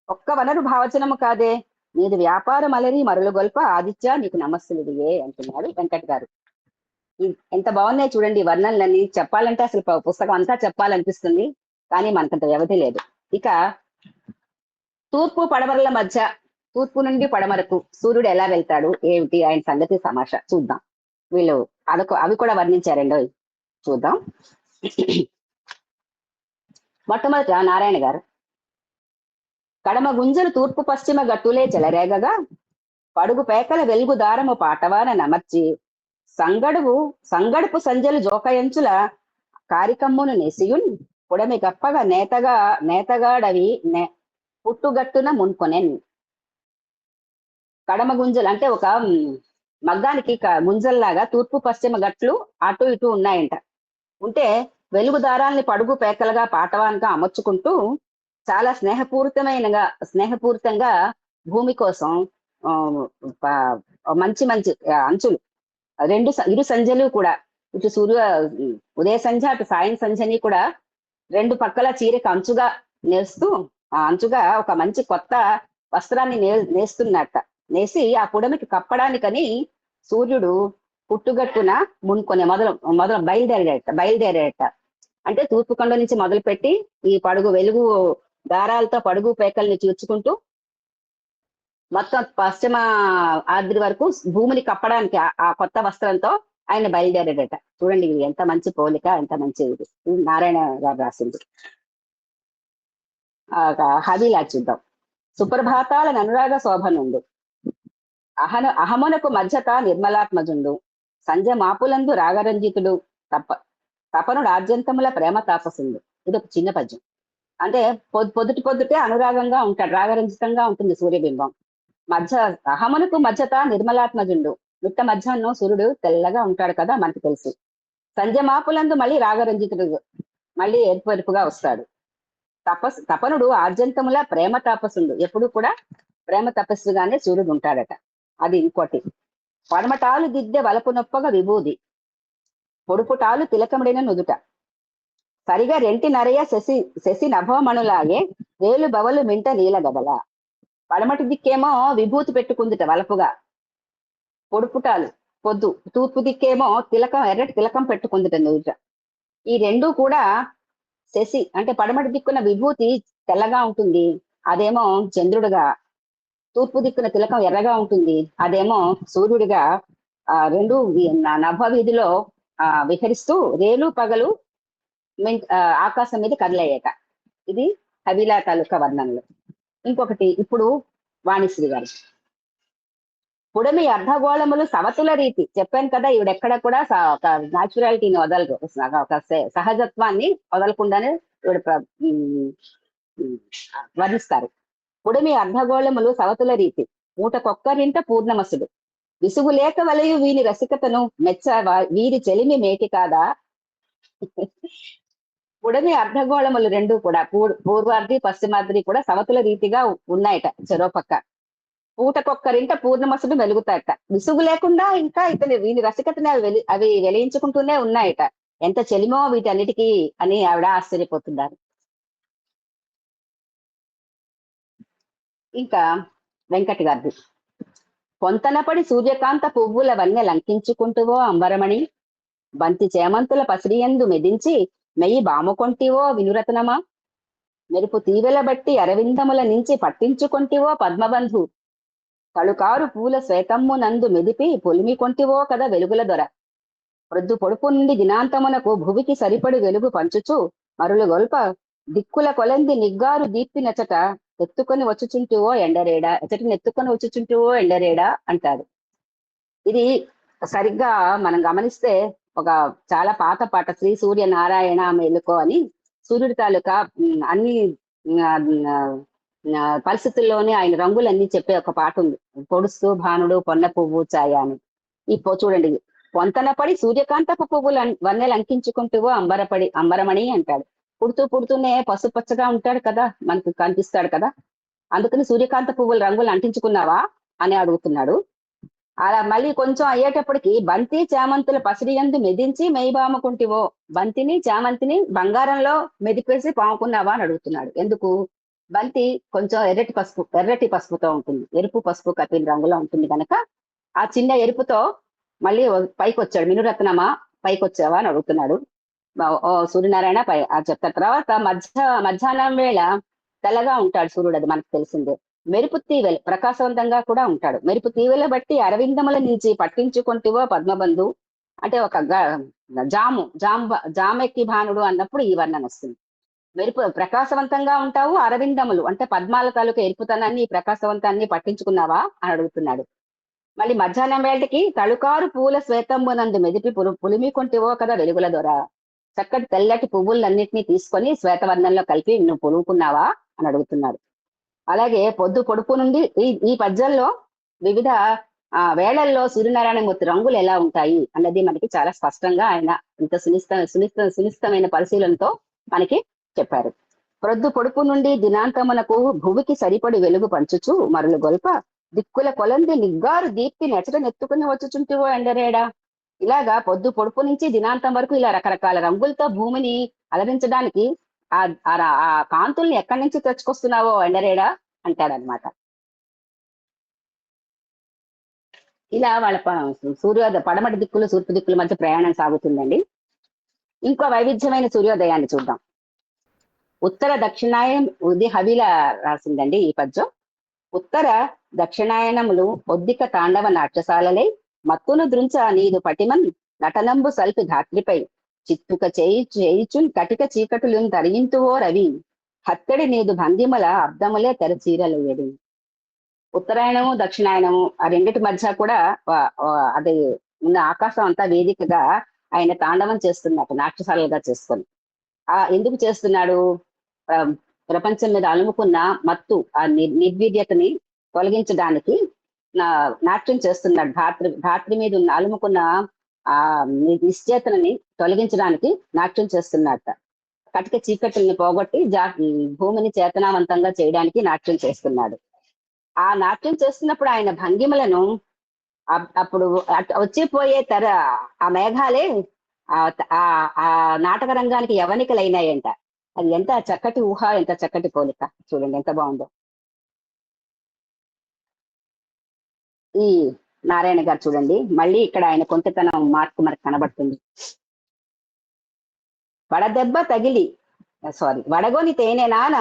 ఒక్క వనరు భావచనము కాదే, నీది వ్యాపారం అలరి మరులు గొల్ప ఆదిత్య నీకు నమస్సులుడియే అంటున్నాడు వెంకట్ గారు. ఎంత బాగున్నాయి చూడండి వర్ణనలన్నీ. చెప్పాలంటే అసలు పుస్తకం అంతా చెప్పాలనిపిస్తుంది, కానీ మనకంత వ్యవధి లేదు. ఇక తూర్పు పడమరల మధ్య, తూర్పు నుండి పడమరకు సూర్యుడు ఎలా వెళ్తాడు ఏమిటి ఆయన సంగతి సమాష చూద్దాం. వీళ్ళు అవి కూడా వర్ణించారండి, చూద్దాం. మొట్టమొదట నారాయణ గారు, కడమ గుంజలు తూర్పు పశ్చిమ గట్టులే చెలరేగగా పడుగు పేకల వెలుగు దారము పాటవాన నమర్చి సంగడుపు సంజలు జోకయంచుల కారికమ్మును నెసియున్ పుడమి గప్పగా నేతగాడవి పుట్టుగట్టున మున్కొనెన్. కడమ గుంజలు అంటే ఒక మగ్గానికి గుంజల్లాగా తూర్పు పశ్చిమ గట్లు అటు ఇటు ఉన్నాయంట. ఉంటే వెలుగు దారాల్ని పడుగు పేకలుగా పాటవాన్గా అమర్చుకుంటూ చాలా స్నేహపూరితంగా భూమి కోసం మంచి అంచులు ఇరు సంధ్యలు కూడా, ఇటు ఉదయ సంధ్య అటు సాయం సంధ్యని కూడా 2 పక్కల చీరకు అంచుగా నేస్తూ అంచుగా ఒక మంచి కొత్త వస్త్రాన్ని నేస్తున్నట్ట. నేసి ఆ పుడమికి కప్పడానికని సూర్యుడు పుట్టుగట్టున మున్కొనే మొదలు బయలుదేరేట. అంటే తూర్పు కొండ నుంచి మొదలుపెట్టి ఈ వెలుగు దారాలతో పడుగు పేకల్ని చూర్చుకుంటూ మొత్తం పశ్చిమ ఆద్రి వరకు భూమిని కప్పడానికి ఆ కొత్త వస్త్రంతో ఆయన బయలుదేరాడట. చూడండి ఇది ఎంత మంచి పోలిక, ఎంత మంచి ఇది నారాయణ గారు రాసింది. హవిలా చూద్దాం. సుప్రభాతాల అనురాగ శోభనుండు అహమునకు మధ్యత నిర్మలాత్మజుండు సంధ్య మాపులందు రాగరంజితుడు తపనుడు ఆద్యంతముల ప్రేమ తాపసుండు. ఇది ఒక చిన్న పద్యం. అంటే పొద్దుటే అనురాగంగా ఉంటాడు, రాగరంజితంగా ఉంటుంది సూర్యబింబం. అహమునకు మధ్యత నిర్మలాత్మజుండు, మిట్ట మధ్యాహ్నం సూర్యుడు తెల్లగా ఉంటాడు కదా మనకు తెలుసు. సంధ్య మాపులందు మళ్ళీ రాగరంజితుడు, మళ్ళీ ఎరుపుగా వస్తాడు. తపనుడు ఆద్యంతముల ప్రేమ తాపసుండు, ఎప్పుడు కూడా ప్రేమ తపస్సుగానే సూర్యుడు ఉంటాడట. అది ఇంకోటి. పడమటాలు దిద్దె వలపు నొప్పగా విభూది పొడుపుటాలు తిలకముడిన నుదుట సరిగా రెంటి నరయ శశి నభోమణులాగే వేలు బవలు మింట నీల గదల. పడమటి దిక్కేమో విభూతి పెట్టుకుందిట వలపుగా, పొడుపుటాలు తూర్పు దిక్కేమో ఎర్రటి తిలకం పెట్టుకుందిట నుదుట. ఈ రెండూ కూడా శశి అంటే పడమటి దిక్కున విభూతి తెల్లగా ఉంటుంది, అదేమో చంద్రుడిగా. తూర్పు దిక్కున తిలకం ఎర్రగా ఉంటుంది, అదేమో సూర్యుడిగా. రెండు నభ వీధిలో విహరిస్తూ రేలు పగలు ఆకాశం మీద కదిలయ్యాక. ఇది హవిలా తాలూకా వర్ణనలు. ఇంకొకటి ఇప్పుడు వాణిశ్రీ గారు. పుడమి అర్ధగోళములు సవతుల రీతి. చెప్పాను కదా ఈవిడెక్కడ కూడా ఒక న్యాచురాలిటీని వదలరు, ఒక సహజత్వాన్ని వదలకుండానే ఈవిడ వర్ణిస్తారు. పుడమి అర్ధగోళములు సవతుల రీతి మూటకొక్కరింట పూర్ణమసుడు విసుగు లేక వలయు వీని రసికతను మెచ్చ వీరి చెలిమి మేటి కాదా. పుడమి అర్ధగోళములు రెండు కూడా పూర్వార్ధి పశ్చిమార్ధి కూడా సవతుల రీతిగా ఉన్నాయట. చెరోపక్క పూటకొక్కరింట పూర్ణమసుడు వెలుగుతాయట. విసుగు లేకుండా ఇంకా వీని రసికతని అవి వెలిగించుకుంటూనే ఉన్నాయట. ఎంత చెలిమో వీటన్నిటికీ అని ఆవిడ ఆశ్చర్యపోతున్నారు. ఇంకా వెంకట్ గారిది. పొంతనపడి సూర్యకాంత పువ్వుల వన్నె లంకించుకుంటువో అంబరమణి బంతి చేమంతుల పసిరియందు మెదించి మెయ్యి బాముకొంటివో వినురతనమా మెరుపు తీవెల బట్టి అరవిందముల నుంచి పట్టించుకొంటివో పద్మబంధు తళుకారు పూల శ్వేతమ్ము నందు మెదిపి పొలిమి కొంటివో కదా వెలుగుల దొర ప్రొద్దు పొడుపు నుండి దినాంతమునకు భువికి సరిపడి వెలుగు పంచుచు మరులు గొల్ప దిక్కుల కొలంది నిగ్గారు దీప్తి నచట ఎత్తుకొని వచ్చుచుంటివో ఎండరేడా ఎచ్చటిని ఎత్తుకొని వచ్చుచుంటివో ఎండరేడా అంటారు. ఇది సరిగ్గా మనం గమనిస్తే ఒక చాలా పాత పాట, శ్రీ సూర్య నారాయణ మేలుకో అని సూర్యుడి తాలూకా అన్ని పరిస్థితుల్లోనే ఆయన రంగులన్నీ చెప్పే ఒక పాట ఉంది. పొడుస్తూ భానుడు పొన్న పువ్వు ఛాయ అని. చూడండి, పొంతన పడి సూర్యకాంతపు పువ్వులు వన్నెలు అంకించుకుంటూ అంబరమణి అంటాడు. పుడుతూనే పసుపచ్చగా ఉంటాడు కదా, మనకు కనిపిస్తాడు కదా. అందుకని సూర్యకాంత పువ్వుల రంగులు అంటించుకున్నావా అని అడుగుతున్నాడు. అలా మళ్ళీ కొంచెం అయ్యేటప్పటికి బంతి చామంతుల పసిరియందు మెదించి మెయిబాముకుంటివో, బంతిని చామంతిని బంగారంలో మెదిపేసి పాముకున్నావా అని అడుగుతున్నాడు. ఎందుకు? బంతి కొంచెం ఎర్రటి పసుపుతో ఉంటుంది, ఎరుపు పసుపు కపిల్ రంగులో ఉంటుంది కనుక ఆ చిన్న ఎరుపుతో మళ్ళీ పైకి వచ్చాడు. మినురత్నమా పైకి వచ్చావా అని అడుగుతున్నాడు. సూర్యనారాయణ చెప్తారు. తర్వాత మధ్యాహ్నం వేళ తెల్లగా ఉంటాడు సూర్యుడు, అది మనకు తెలిసిందే. మెరుపు తీవెల ప్రకాశవంతంగా కూడా ఉంటాడు. మెరుపు తీవెల బట్టి అరవిందముల నుంచి పట్టించుకుంటేవో పద్మబంధు అంటే ఒక జామెక్కి భానుడు అన్నప్పుడు ఈ వర్ణన వస్తుంది. మెరుపు ప్రకాశవంతంగా ఉంటావు, అరవిందములు అంటే పద్మాల తాలూకా ఎరుపుతనాన్ని ప్రకాశవంతాన్ని పట్టించుకున్నావా అని అడుగుతున్నాడు. మళ్ళీ మధ్యాహ్నం వేళకి తళుకారు పూల శ్వేతంబునందు మెదిపి పులిమి కొంటివో కదా వెలుగుల ద్వారా, చక్కటి తెల్లటి పువ్వులన్నింటినీ తీసుకొని శ్వేతవర్ణంలో కలిపి నువ్వు పులువుకున్నావా అని అడుగుతున్నాడు. అలాగే పొడుపు నుండి ఈ పద్యంలో వివిధ వేళల్లో సూర్యనారాయణమూర్తి రంగులు ఎలా ఉంటాయి అన్నది మనకి చాలా స్పష్టంగా ఆయన ఇంత సునిశ్చితమైన పరిశీలనతో మనకి చెప్పారు. పొడుపు నుండి దినాంతమునకు భూమికి సరిపడి వెలుగు పంచుచు మరలు గొల్ప దిక్కుల కొలంది నిగ్గారు దీప్తి నెచ్చట నెత్తుకుని వచ్చుచుంటివో ఎండరేడా. ఇలాగా పొడుపు నుంచి దినాంతం వరకు ఇలా రకరకాల రంగులతో భూమిని అలరించడానికి ఆ కాంతుల్ని ఎక్కడి నుంచి తెచ్చుకొస్తున్నావో ఎండరేడా అంటాడనమాట. ఇలా వాళ్ళ పడమటి దిక్కులు తూర్పు దిక్కుల మధ్య ప్రయాణం సాగుతుందండి. ఇంకో వైవిధ్యమైన సూర్యోదయాన్ని చూద్దాం. ఉత్తర దక్షిణాయనం ఉది హవిల రాసిందండి ఈ పద్యం. ఉత్తర దక్షిణాయనములు ఒద్దిక తాండవ నాట్యశాలలై మత్తును దృంచ నీదు పటిమన్ నటనంబు సల్పి ధాత్రిపై చిత్తుక చేయిచున్ కటిక చీకటులను తరిగింతువో రవి హత్తడి నీదు భంగిమల అబ్దములే తెరచీరలయ్యడు. ఉత్తరాయణము దక్షిణాయనము ఆ రెండిటి మధ్య కూడా అది ఉన్న ఆకాశం అంతా వేదికగా ఆయన తాండవం చేస్తున్నట్టు నాట్యశాలలుగా చేసుకొని ఎందుకు చేస్తున్నాడు? ప్రపంచం మీద అలుముకున్న మత్తు ఆ నిర్వీర్యతని తొలగించడానికి నాట్యం చేస్తున్నాడు. ధాత్రి మీద ఉన్న అలుముకున్న ఆ నిశ్చేతనని తొలగించడానికి నాట్యం చేస్తున్నట్ట. కటిక చీకటిని పోగొట్టి భూమిని చేతనావంతంగా చేయడానికి నాట్యం చేస్తున్నాడు. ఆ నాట్యం చేస్తున్నప్పుడు ఆయన భంగిమలను అప్పుడు వచ్చిపోయే ఆ మేఘాలే ఆ నాటక రంగానికి యవనికలైనాయంట. అది ఎంత చక్కటి ఊహ, ఎంత చక్కటి పోలిక. చూడండి ఎంత బాగుందో. ఈ నారాయణ గారు చూడండి, మళ్ళీ ఇక్కడ ఆయన కొంతతనం మార్పు మనకు కనబడుతుంది. వడగొని తేనె నాన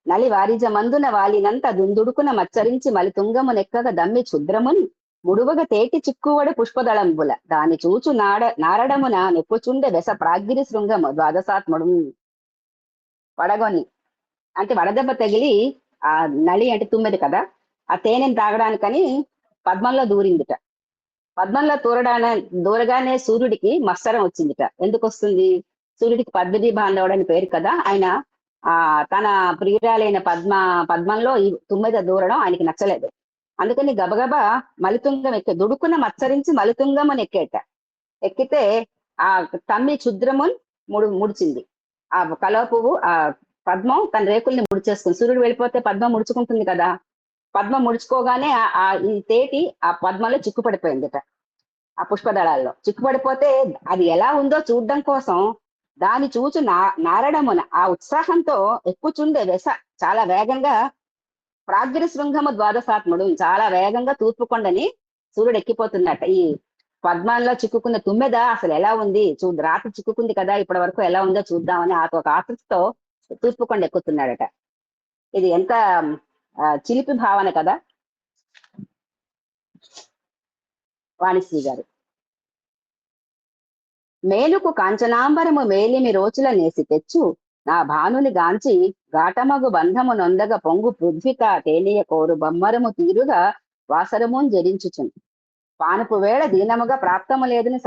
నలి వారిజ మందున వాలినంత దుందుడుకున మచ్చరించి మలి తుంగము నెక్కగ దమ్మి క్షుద్రమున్ ముడువగ తేటి చిక్కువడు పుష్పదళంబుల దాని చూచు నారడమున నెప్పుచుండె వెస ప్రాగ్గిరి శృంగము ద్వాదశాత్ముడు. వడగొని అంటే వడదెబ్బ తగిలి ఆ నలి అంటే తుమ్మెది కదా, ఆ తేనెని తాగడానికని పద్మంలో దూరిందిట. పద్మంలో దూరగానే సూర్యుడికి మత్సరం వచ్చిందిట. ఎందుకు వస్తుంది? సూర్యుడికి పద్మిది బాంధవుడు అని పేరు కదా. ఆయన తన ప్రియురాలైన పద్మంలో ఈ తుమ్మెద దూరడం ఆయనకి నచ్చలేదు. అందుకని గబగబా మలితుంగం దుడుకున మత్సరించి మలితుంగముని ఎక్కితే ఆ తమ్మి క్షుద్రమున్ ముడిచింది. ఆ కలవ పువ్వు ఆ పద్మం తన రేకుల్ని ముడిచేసుకుంది. సూర్యుడు వెళ్ళిపోతే పద్మం ముడుచుకుంటుంది కదా, పద్మం ముడుచుకోగానే ఈ తేటి ఆ పద్మంలో చిక్కుపడిపోయిందిట. ఆ పుష్పదళాల్లో చిక్కుపడిపోతే అది ఎలా ఉందో చూడడం కోసం దాని చూచు నారడమున ఆ ఉత్సాహంతో ఎక్కుచుండే వెస చాలా వేగంగా ప్రాగ్గిరి శృంగము ద్వాదశాత్ముడు చాలా వేగంగా తూర్పు కొండని సూర్యుడు ఎక్కిపోతున్నట్ట. ఈ పద్మాల్లో చిక్కుకున్న తుమ్మెద అసలు ఎలా ఉంది రాత్రి చిక్కుకుంది కదా, ఇప్పటి వరకు ఎలా ఉందో చూద్దామని ఒక ఆసక్తితో తూర్పు కొండ ఎక్కుతున్నాడట. ఇది ఎంత చిలిపి భావన కదా. వాణిశ్రీ గారు మేలుకు కాంచనాంబరము మేలిమి రోచుల నేసి తెచ్చు నా భానుని గాంచి ఘాటమగు బంధము నొందగ పొంగు పృథ్విక తేనియ కోరు బొమ్మరము తీరుగా వాసరమున్ జరించుచున్ పానుపు వేళ దీనముగా ప్రాప్తము లేదని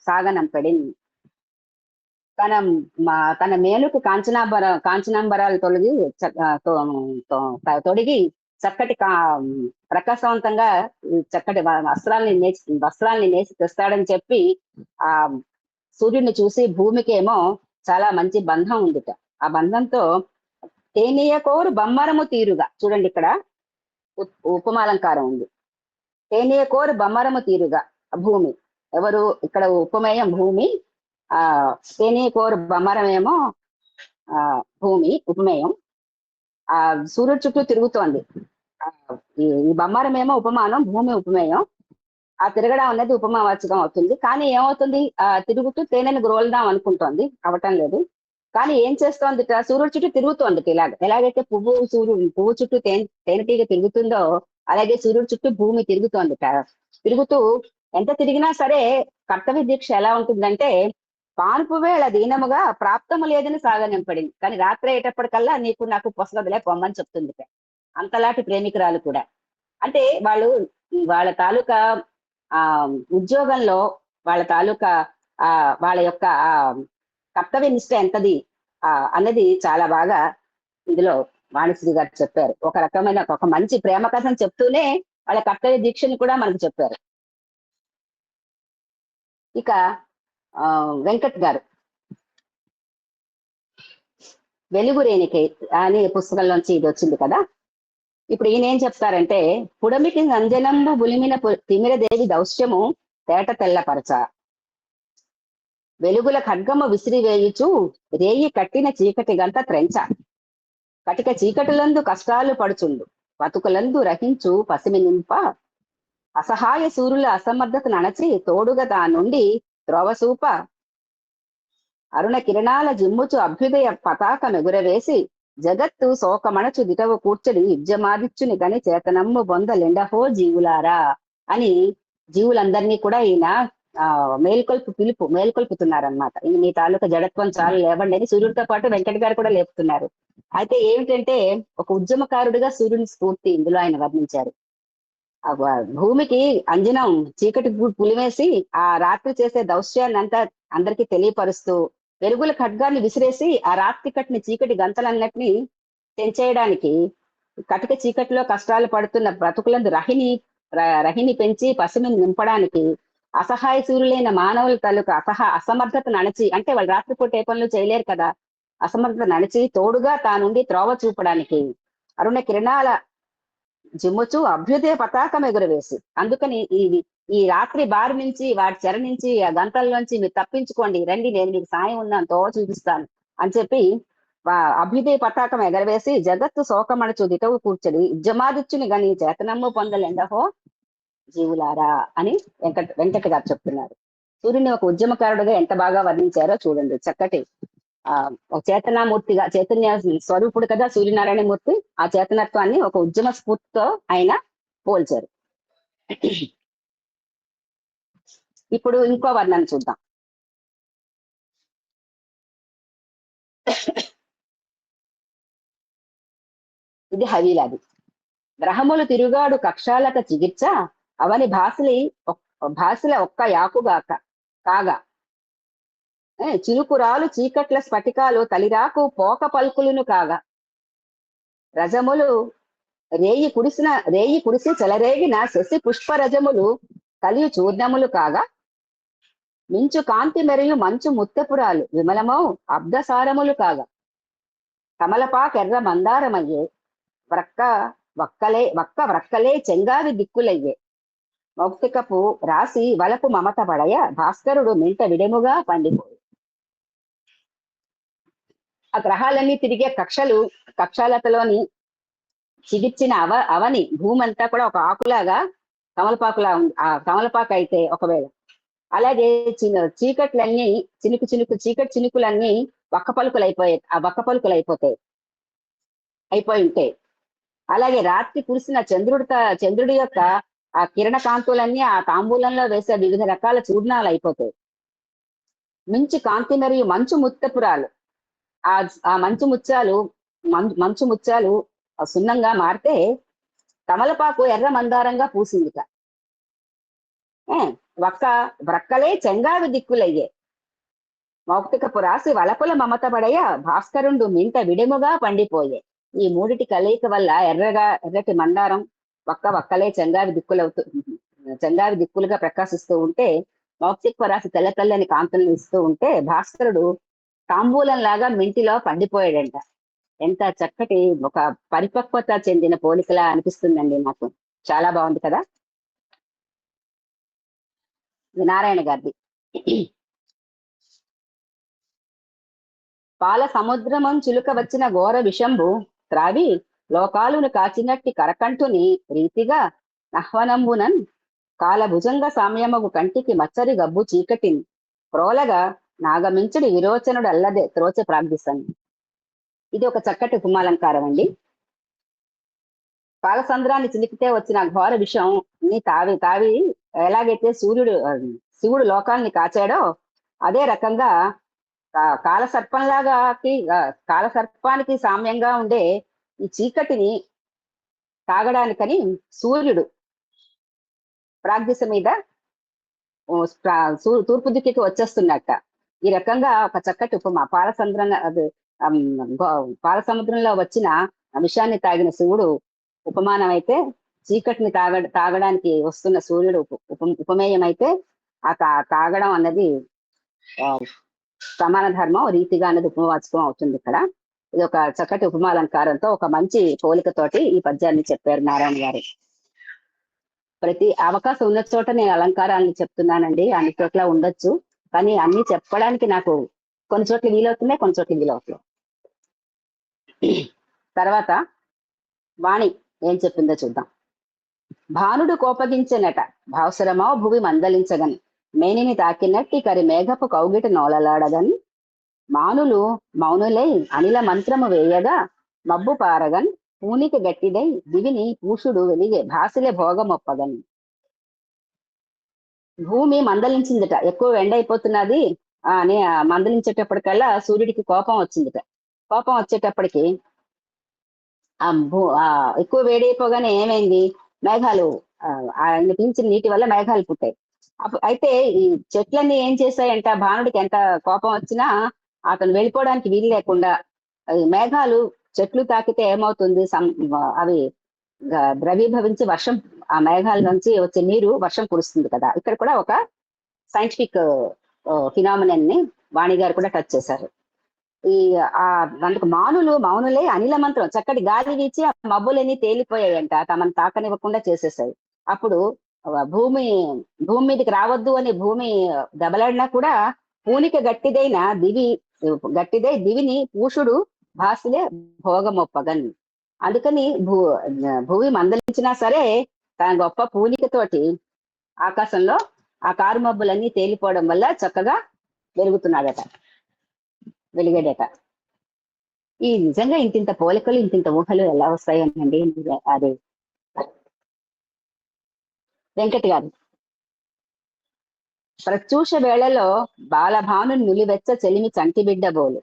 సాగనంపెడిన్. తన మేలుకు కాంచనాంబరాలు తొలగి తొడిగి చక్కటి ప్రకాశవంతంగా చక్కటి వస్త్రాల్ని నేసి తెస్తాడని చెప్పి ఆ సూర్యుడిని చూసి భూమికి ఏమో చాలా మంచి బంధం ఉందిట. ఆ బంధంతో తేనీయకోరు బమ్మరము తీరుగా, చూడండి ఇక్కడ ఉపమాలంకారం ఉంది. తేనీయకోరు బమ్మరము తీరుగా భూమి, ఎవరు ఇక్కడ ఉపమేయం భూమి, ఆ తేనీయకోరు బమ్మరం ఏమో భూమి ఉపమేయం. ఆ సూర్యుడు చుట్టూ తిరుగుతోంది. ఈ బమ్మరం ఏమో ఉపమానం, భూమి ఉపమేయం. ఆ తిరగడం అనేది ఉపమావాచకం అవుతుంది. కానీ ఏమవుతుంది, తిరుగుతూ తేనెను గ్రోల్దాం అనుకుంటోంది, అవటం లేదు. కానీ ఏం చేస్తోంది, సూర్యుడు చుట్టూ తిరుగుతోంది. ఎలాగైతే పువ్వు చుట్టూ తేనెటీగ తిరుగుతుందో అలాగే సూర్యుడు చుట్టూ భూమి తిరుగుతోంది. తిరుగుతూ ఎంత తిరిగినా సరే కర్తవ్య దీక్ష ఎలా ఉంటుందంటే, పానుపు వేళ దీనముగా ప్రాప్తము లేదని సాగనింపడింది, కానీ రాత్రి అయ్యేటప్పటికల్లా నీకు నాకు పొసగదులే పొమ్మని చెప్తుంది. అంతలాంటి ప్రేమికురాలు కూడా. అంటే వాళ్ళ తాలూకా ఉద్యోగంలో వాళ్ళ తాలూకా వాళ్ళ యొక్క కర్తవ్య నిష్ట ఎంతది అన్నది చాలా బాగా ఇందులో వాణిశ్రీ గారు చెప్పారు. ఒక రకమైన ఒక మంచి ప్రేమ కథను చెప్తూనే వాళ్ళ కర్తవ్య దీక్షని కూడా మనకు చెప్పారు. ఇక వెంకట్ గారు వెలుగు రేణికై అనే పుస్తకంలోంచి ఇది వచ్చింది కదా. ఇప్పుడు ఈయన ఏం చెప్తారంటే, పుడమికి అంజనంబు బులిమిన తిమిరదేవి దౌశ్యము తేట తెల్లపరచ, వెలుగుల ఖడ్గము విసిరివేయుచు రేయి కట్టిన చీకటి గంత త్రెంచ, కటిక చీకటులందు కష్టాలు పడుచుండు బతుకులందు రహించు పసిమి నింప, అసహాయ సూరుల అసమర్థతను అణచి తోడుగా దానుండి త్రోవసూప, అరుణ కిరణాల జిమ్ముచు అభ్యుదయ పతాక మెగురవేసి జగత్తు శోకమణచు దిటవు కూర్చడి విద్యమాదిచ్చుని గని చేతనమ్ము బొందలెండహో జీవులారా అని జీవులందరినీ కూడా ఈయన మేల్కొల్పుతున్నారనమాట. మీ తాలూకా జడత్వం చాలు లేవండి అని సూర్యుడితో పాటు వెంకట గారు కూడా లేపుతున్నారు. అయితే ఏమిటంటే, ఒక ఉద్యమకారుడిగా సూర్యుని స్ఫూర్తి ఇందులో ఆయన వర్ణించారు. భూమికి అంజనం చీకటి పులివేసి ఆ రాత్రి చేసే దౌశ్యాన్ని అంతా అందరికీ తెలియపరుస్తూ, వెలుగుల ఖడ్గాన్ని విసిరేసి ఆ రాత్రి కట్టిన చీకటి గంతలన్నిటినీ తెంచేయడానికి, కటిక చీకటిలో కష్టాలు పడుతున్న బ్రతుకులందు రహిని పెంచి పసిమిని నింపడానికి, అసహాయ సూర్యులైన మానవుల తాలూకా అసమర్థతను అణచి, అంటే వాళ్ళు రాత్రిపూట ఏ పనులు చేయలేరు కదా, అసమర్థతను అణచి తోడుగా తానుండి త్రోవ చూపడానికి, అరుణ కిరణాల జిమ్ముచు అభ్యుదయ పతాకం ఎగురవేసి, అందుకని ఈ రాత్రి బారి నుంచి వాటి చెర నుంచి ఆ గంటల్లోంచి మీరు తప్పించుకోండి, రండి నేను మీకు సాయం ఉన్నాను, తోవ చూపిస్తాను అని చెప్పి అభ్యుదయ పతాకం ఎగరవేసి జగత్తు శోకమణచు దిటవు కూర్చడి ఉద్యమాదిచ్చుని గని చేతనమ్ము పొందలెండహో జీవులారా అని వెంకట గారు చెప్తున్నారు. సూర్యుని ఒక ఉద్యమకారుడుగా ఎంత బాగా వర్ణించారో చూడండి. చక్కటి ఒక చేతనామూర్తిగా, చైతన్య స్వరూపుడు కదా సూర్యనారాయణ మూర్తి, ఆ చేతనత్వాన్ని ఒక ఉద్యమ స్ఫూర్తితో ఆయన పోల్చారు. ఇప్పుడు ఇంకో వర్ణన చూద్దాం. ఇది హవీలాది. గ్రహములు తిరుగాడు కక్షాలక చికిత్స అవని భాషల ఒక్క యాకుగాక కాగా, చిలుకురాలు చీకట్ల స్ఫటికాలు తలిరాకు పోక పల్కులును కాగా, రజములు రేయి కురిసి చెలరేగిన శశి పుష్ప రజములు కలియు చూర్ణములు కాగా, మించు కాంతి మెరియు మంచు ముత్తపురాలు విమలమౌ అబ్దసారములు కాగా, కమలపాకెర్ర మందారమయ్యే వక్క వ్రక్కలే చెంగావి దిక్కులయ్యే, మౌక్తికపు రాసి వలపు మమత పడయ భాస్కరుడు మింట విడెముగా పండిపోయి. ఆ గ్రహాలన్నీ తిరిగే కక్షాలతలోని చిగిర్చిన అవని భూమి అంతా కూడా ఒక ఆకులాగా కమలపాకులా ఉంది. ఆ కమలపాకు అయితే ఒకవేళ, అలాగే చీకట్లన్నీ చీకటి చినుకులన్నీ వక్క పలుకులు అయిపోయి ఉంటాయి. అలాగే రాత్రి కురిసిన చంద్రుడి యొక్క ఆ కిరణ కాంతులన్నీ ఆ తాంబూలంలో వేసే వివిధ రకాల చూర్ణాలు అయిపోతాయి. మించి కాంతి మరియు మంచు ముత్తపురాలు, ఆ మంచు ముత్యాలు సున్నంగా మారితే తమలపాకు ఎర్ర మందారంగా పూసిందిట. వ్రక్కలే చెంగావి దిక్కులయ్యే, మౌక్తికపు రాసి వలపుల మమతబడయ భాస్కరుండు మింట విడిముగా పండిపోయే. ఈ మూడిటి కలయిక వల్ల ఎర్రటి మందారం వక్కలే చెంగావి దిక్కులుగా ప్రకాశిస్తూ ఉంటే, మౌక్తిక రాసి తెల్ల తెల్లని కాంతులను ఇస్తూ ఉంటే భాస్కరుడు తాంబూలం లాగా మింటిలో పండిపోయాడంట. ఎంత చక్కటి ఒక పరిపక్వత చెందిన పోలికలా అనిపిస్తుందండి నాకు. చాలా బాగుంది కదా. నారాయణ గారిది. పాల సముద్రమం చిలుక వచ్చిన ఘోర విషంబు త్రావి లోకాలును కాచినట్టి కరకంఠుని రీతిగా నహ్వనంబునన్ కాలభుజంగ సామ్యమగు కంటికి మచ్చరి గబ్బు చీకటిని ప్రోలగా నాగమించుడి విరోచనుడు అల్లదే త్రోచ ప్రార్థిస్తాను. ఇది ఒక చక్కటి ఉపమాలంకారం అండి. పాలసంద్రాన్ని చిలికితే వచ్చిన ఘోర విషం ని తావి ఎలాగైతే శివుడు లోకాల్ని కాచాడో అదే రకంగా కాలసర్పానికి సామ్యంగా ఉండే ఈ చీకటిని తాగడానికని సూర్యుడు ప్రాగ్దిశ మీద తూర్పు దిక్కుకి వచ్చేస్తున్నట్ట. ఈ రకంగా ఒక చక్కటి ఉపమా. పాలసముద్రంలో వచ్చిన విషాన్ని తాగిన శివుడు ఉపమానం అయితే, చీకటిని తాగడానికి వస్తున్న సూర్యుడు ఉపమేయం అయితే, ఆ తాగడం అన్నది సమాన ధర్మం రీతిగా అన్నది ఉపవాచకం అవుతుంది ఇక్కడ. ఇది ఒక చక్కటి ఉపమాలంకారంతో ఒక మంచి పోలికతోటి ఈ పద్యాన్ని చెప్పారు నారాయణ గారు. ప్రతి అవకాశం ఉన్న చోట నేను అలంకారాలను చెప్తున్నానండి. అన్ని చోట్ల ఉండొచ్చు, కానీ అన్ని చెప్పడానికి నాకు కొన్ని చోట్ల వీలవుతున్నాయి, కొన్ని చోట్ల వీలవుతున్నాయి. తర్వాత వాణి ఏం చెప్పిందో చూద్దాం. భానుడు కోపగించెనట భావసరమో భువి మందలించగని మేనిని తాకినట్టి కరి మేఘపు కౌగిట నోలలాడగన్ మానులు మౌనులై అనిల మంత్రము వేయగా మబ్బు పారగన్ పూనికి గట్టిదై దివిని పూషుడు వెలిగే భాసిలే భోగమొప్పగన్. భూమి మందలించిందట, ఎక్కువ ఎండ అయిపోతున్నది అని మందలించేటప్పటికల్లా సూర్యుడికి కోపం వచ్చిందట. కోపం వచ్చేటప్పటికి ఎక్కువ వేడైపోగానే ఏమైంది, మేఘాలు ఆయన పీల్చిన నీటి వల్ల మేఘాలు పుట్టాయి. అయితే ఈ చెట్లన్నీ ఏం చేశాయంట, భానుడికి ఎంత కోపం వచ్చినా అతను వెళ్ళిపోవడానికి వీలు లేకుండా మేఘాలు చెట్లు తాకితే ఏమవుతుంది, అవి ద్రవీభవించి వర్షం, ఆ మేఘాల నుంచి వచ్చే నీరు వర్షం కురుస్తుంది కదా. ఇక్కడ కూడా ఒక సైంటిఫిక్ ఫినామినన్ ని వాణి గారు కూడా టచ్ చేశారు. అందుకు మౌనులే అనిల మంత్రం, చక్కటి గాలి వీచి ఆ మబ్బులన్నీ తేలిపోయాయంట, తమను తాకనివ్వకుండా చేసేసాయి. అప్పుడు భూమి మీదకి రావద్దు అని భూమి దెబ్బలాడినా కూడా పూనిక గట్టిదై దివిని పూషుడు భాసిలే భోగమొప్పగన్. అందుకని భూమి మందలించినా సరే తన గొప్ప పూనికతోటి ఆకాశంలో ఆ కారు మబ్బులన్నీ తేలిపోవడం వల్ల చక్కగా వెలిగాడట. ఈ నిజంగా ఇంతింత పోలికలు ఇంతింత ఊహలు ఎలా వస్తాయనండి. అది వెంకట్ గారు. ప్రత్యూష వేళలో బాలభాను నులివెచ్చ చెలిమి చంటి బిడ్డ బోలు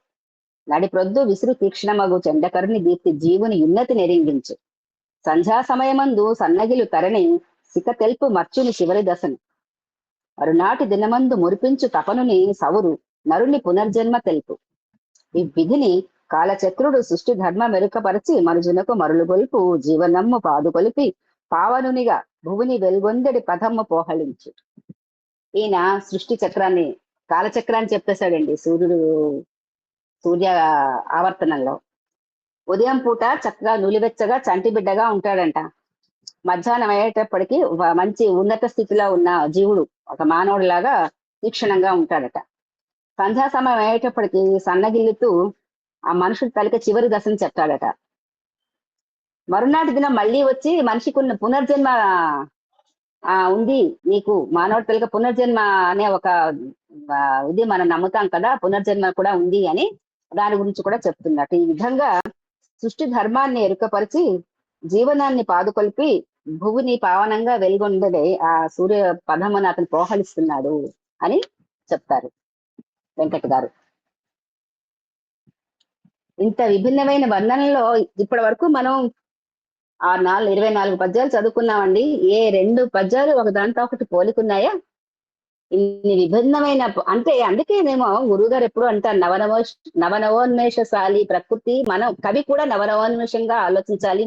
నడిప్రొద్దు విసురు తీక్షణమగు చెండకరుని దీప్తి జీవుని ఉన్నతి నెరింగించు. సంధ్యా సమయమందు సన్నగిలు తరణి సిక తెల్పు మర్చుని చివరి దశను మరునాటి దినమందు మురిపించు తపనుని సవురు నరుని పునర్జన్మ తెలుపు. ఈ విధిని కాలచక్రుడు సృష్టి ధర్మ మెరుకపరచి మనుజునకు మరులుగొల్పు జీవనమ్ము పాదుకొలిపి పావనునిగా భువిని వెల్గొందడి పదమ్ము పోహళించు. ఈయన సృష్టి చక్రాన్ని, కాలచక్రాన్ని చెప్పేశాడండి. సూర్య ఆవర్తనంలో ఉదయం పూట చక్కగా నులివెచ్చగా చంటి బిడ్డగా ఉంటాడంట. మధ్యాహ్నం అయ్యేటప్పటికి మంచి ఉన్నత స్థితిలో ఉన్న జీవుడు, ఒక మానవుడి లాగా తీక్షణంగా ఉంటాడట. సంధ్యా సమయం అయ్యేటప్పటికి సన్నగిల్లుతూ ఆ మనుషుడి తలకి చివరి దశను చెప్తాడట. మరునాటి దినం మళ్ళీ వచ్చి మనిషికి ఉన్న పునర్జన్మ ఉంది, నీకు మానవుడి తలకి పునర్జన్మ అనే ఒక ఇది మనం నమ్ముతాం కదా, పునర్జన్మ కూడా ఉంది అని దాని గురించి కూడా చెప్తున్నట్టు. ఈ విధంగా సృష్టి ధర్మాన్ని ఎరుకపరిచి జీవనాన్ని పాదుకొల్పి భూమిని పావనంగా వెలుగొండదే ఆ సూర్య పదమును అతను పోహలిస్తున్నాడు అని చెప్తారు వెంకట్ గారు. ఇంత విభిన్నమైన వర్ణనలో ఇప్పటి వరకు మనం 24 పద్యాలు చదువుకున్నామండి. ఏ 2 పద్యాలు ఒక దాంతో ఒకటి పోలికున్నాయా? ఇన్ని విభిన్నమైన అంటే అందుకేనేమో గురువుగారు ఎప్పుడు అంటారు నవనవోన్మేషశాలి ప్రకృతి. మనం కవి కూడా నవనవోన్మేషంగా ఆలోచించాలి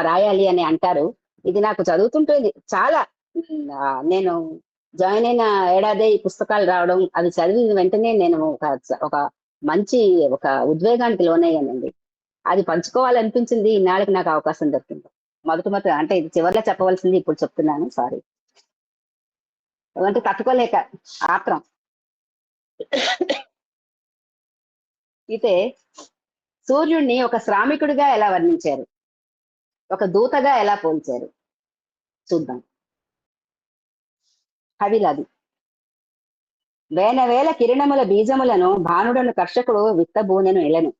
రాయాలి అని అంటారు. ఇది నాకు చదువుతుంటుంది చాలా. నేను జాయిన్ అయిన ఏడాది ఈ పుస్తకాలు రావడం, అవి చదివిన వెంటనే నేను ఒక మంచి ఒక ఉద్వేగానికి లోనయ్యానండి. అది పంచుకోవాలనిపించింది. ఇన్నాళ్ళకి నాకు అవకాశం దొరికింది. మొదట అంటే ఇది చివరిలో చెప్పవలసింది ఇప్పుడు చెప్తున్నాను, సారీ. అంటే తట్టుకోలేక ఆత్రం. అయితే సూర్యుడిని ఒక శ్రామికుడిగా ఎలా వర్ణించారు, ఒక దూతగా ఎలా పోల్చారు చూద్దాం. కవిలాది వేల కిరణముల బీజములను భానుడను కర్షకుడు విత్తబూనెను ఎలను.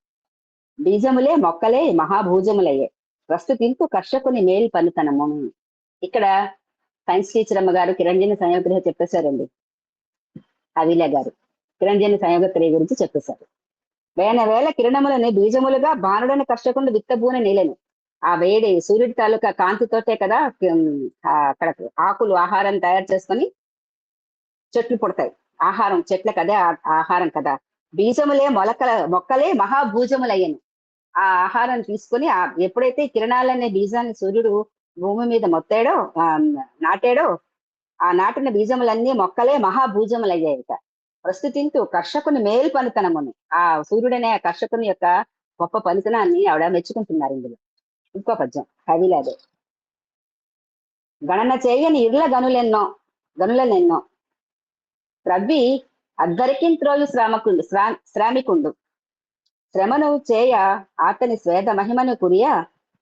బీజములే మొక్కలే మహాభూజములయ్యే ప్రస్తుతింతు కర్షకుని మేలు పనితనము. ఇక్కడ సైన్స్ టీచర్ అమ్మ గారు కిరణజని సంయోగక్రియ చెప్పేశారండి. అవిల గారు కిరణజని సంయోగక్రియ గురించి చెప్పేశారు. వేల కిరణములని బీజములుగా భానుడని కర్షకుడు విత్తబూనె నీళ్ళను. ఆ వేడి సూర్యుడి తాలూకా కాంతితోటే కదా అక్కడ ఆకులు ఆహారం తయారు చేసుకొని చెట్లు పుడతాయి. ఆహారం చెట్లకు అదే ఆహారం కదా. బీజములే మొక్కలే మహాభూజములయ్యను. ఆ ఆహారం తీసుకొని ఎప్పుడైతే కిరణాలనే బీజాన్ని సూర్యుడు భూమి మీద నాటాడో, ఆ నాటిన బీజములన్నీ మొక్కలే మహాభూజములయ్యాయట. ప్రస్తుతింటూ కర్షకుని మేలు పనితనమును, ఆ సూర్యుడనే ఆ కర్షకుని యొక్క గొప్ప పనితనాన్ని ఆవిడ మెచ్చుకుంటున్నారు. ఇందులో ఇంకో పద్యం కవిలాదే. గణన చేయని ఇర్ల గనులనెన్నో త్రవ్వి అద్దరికింత్రోయు శ్రామికుండు శ్రమను చేయ అతని స్వేద మహిమను కురియ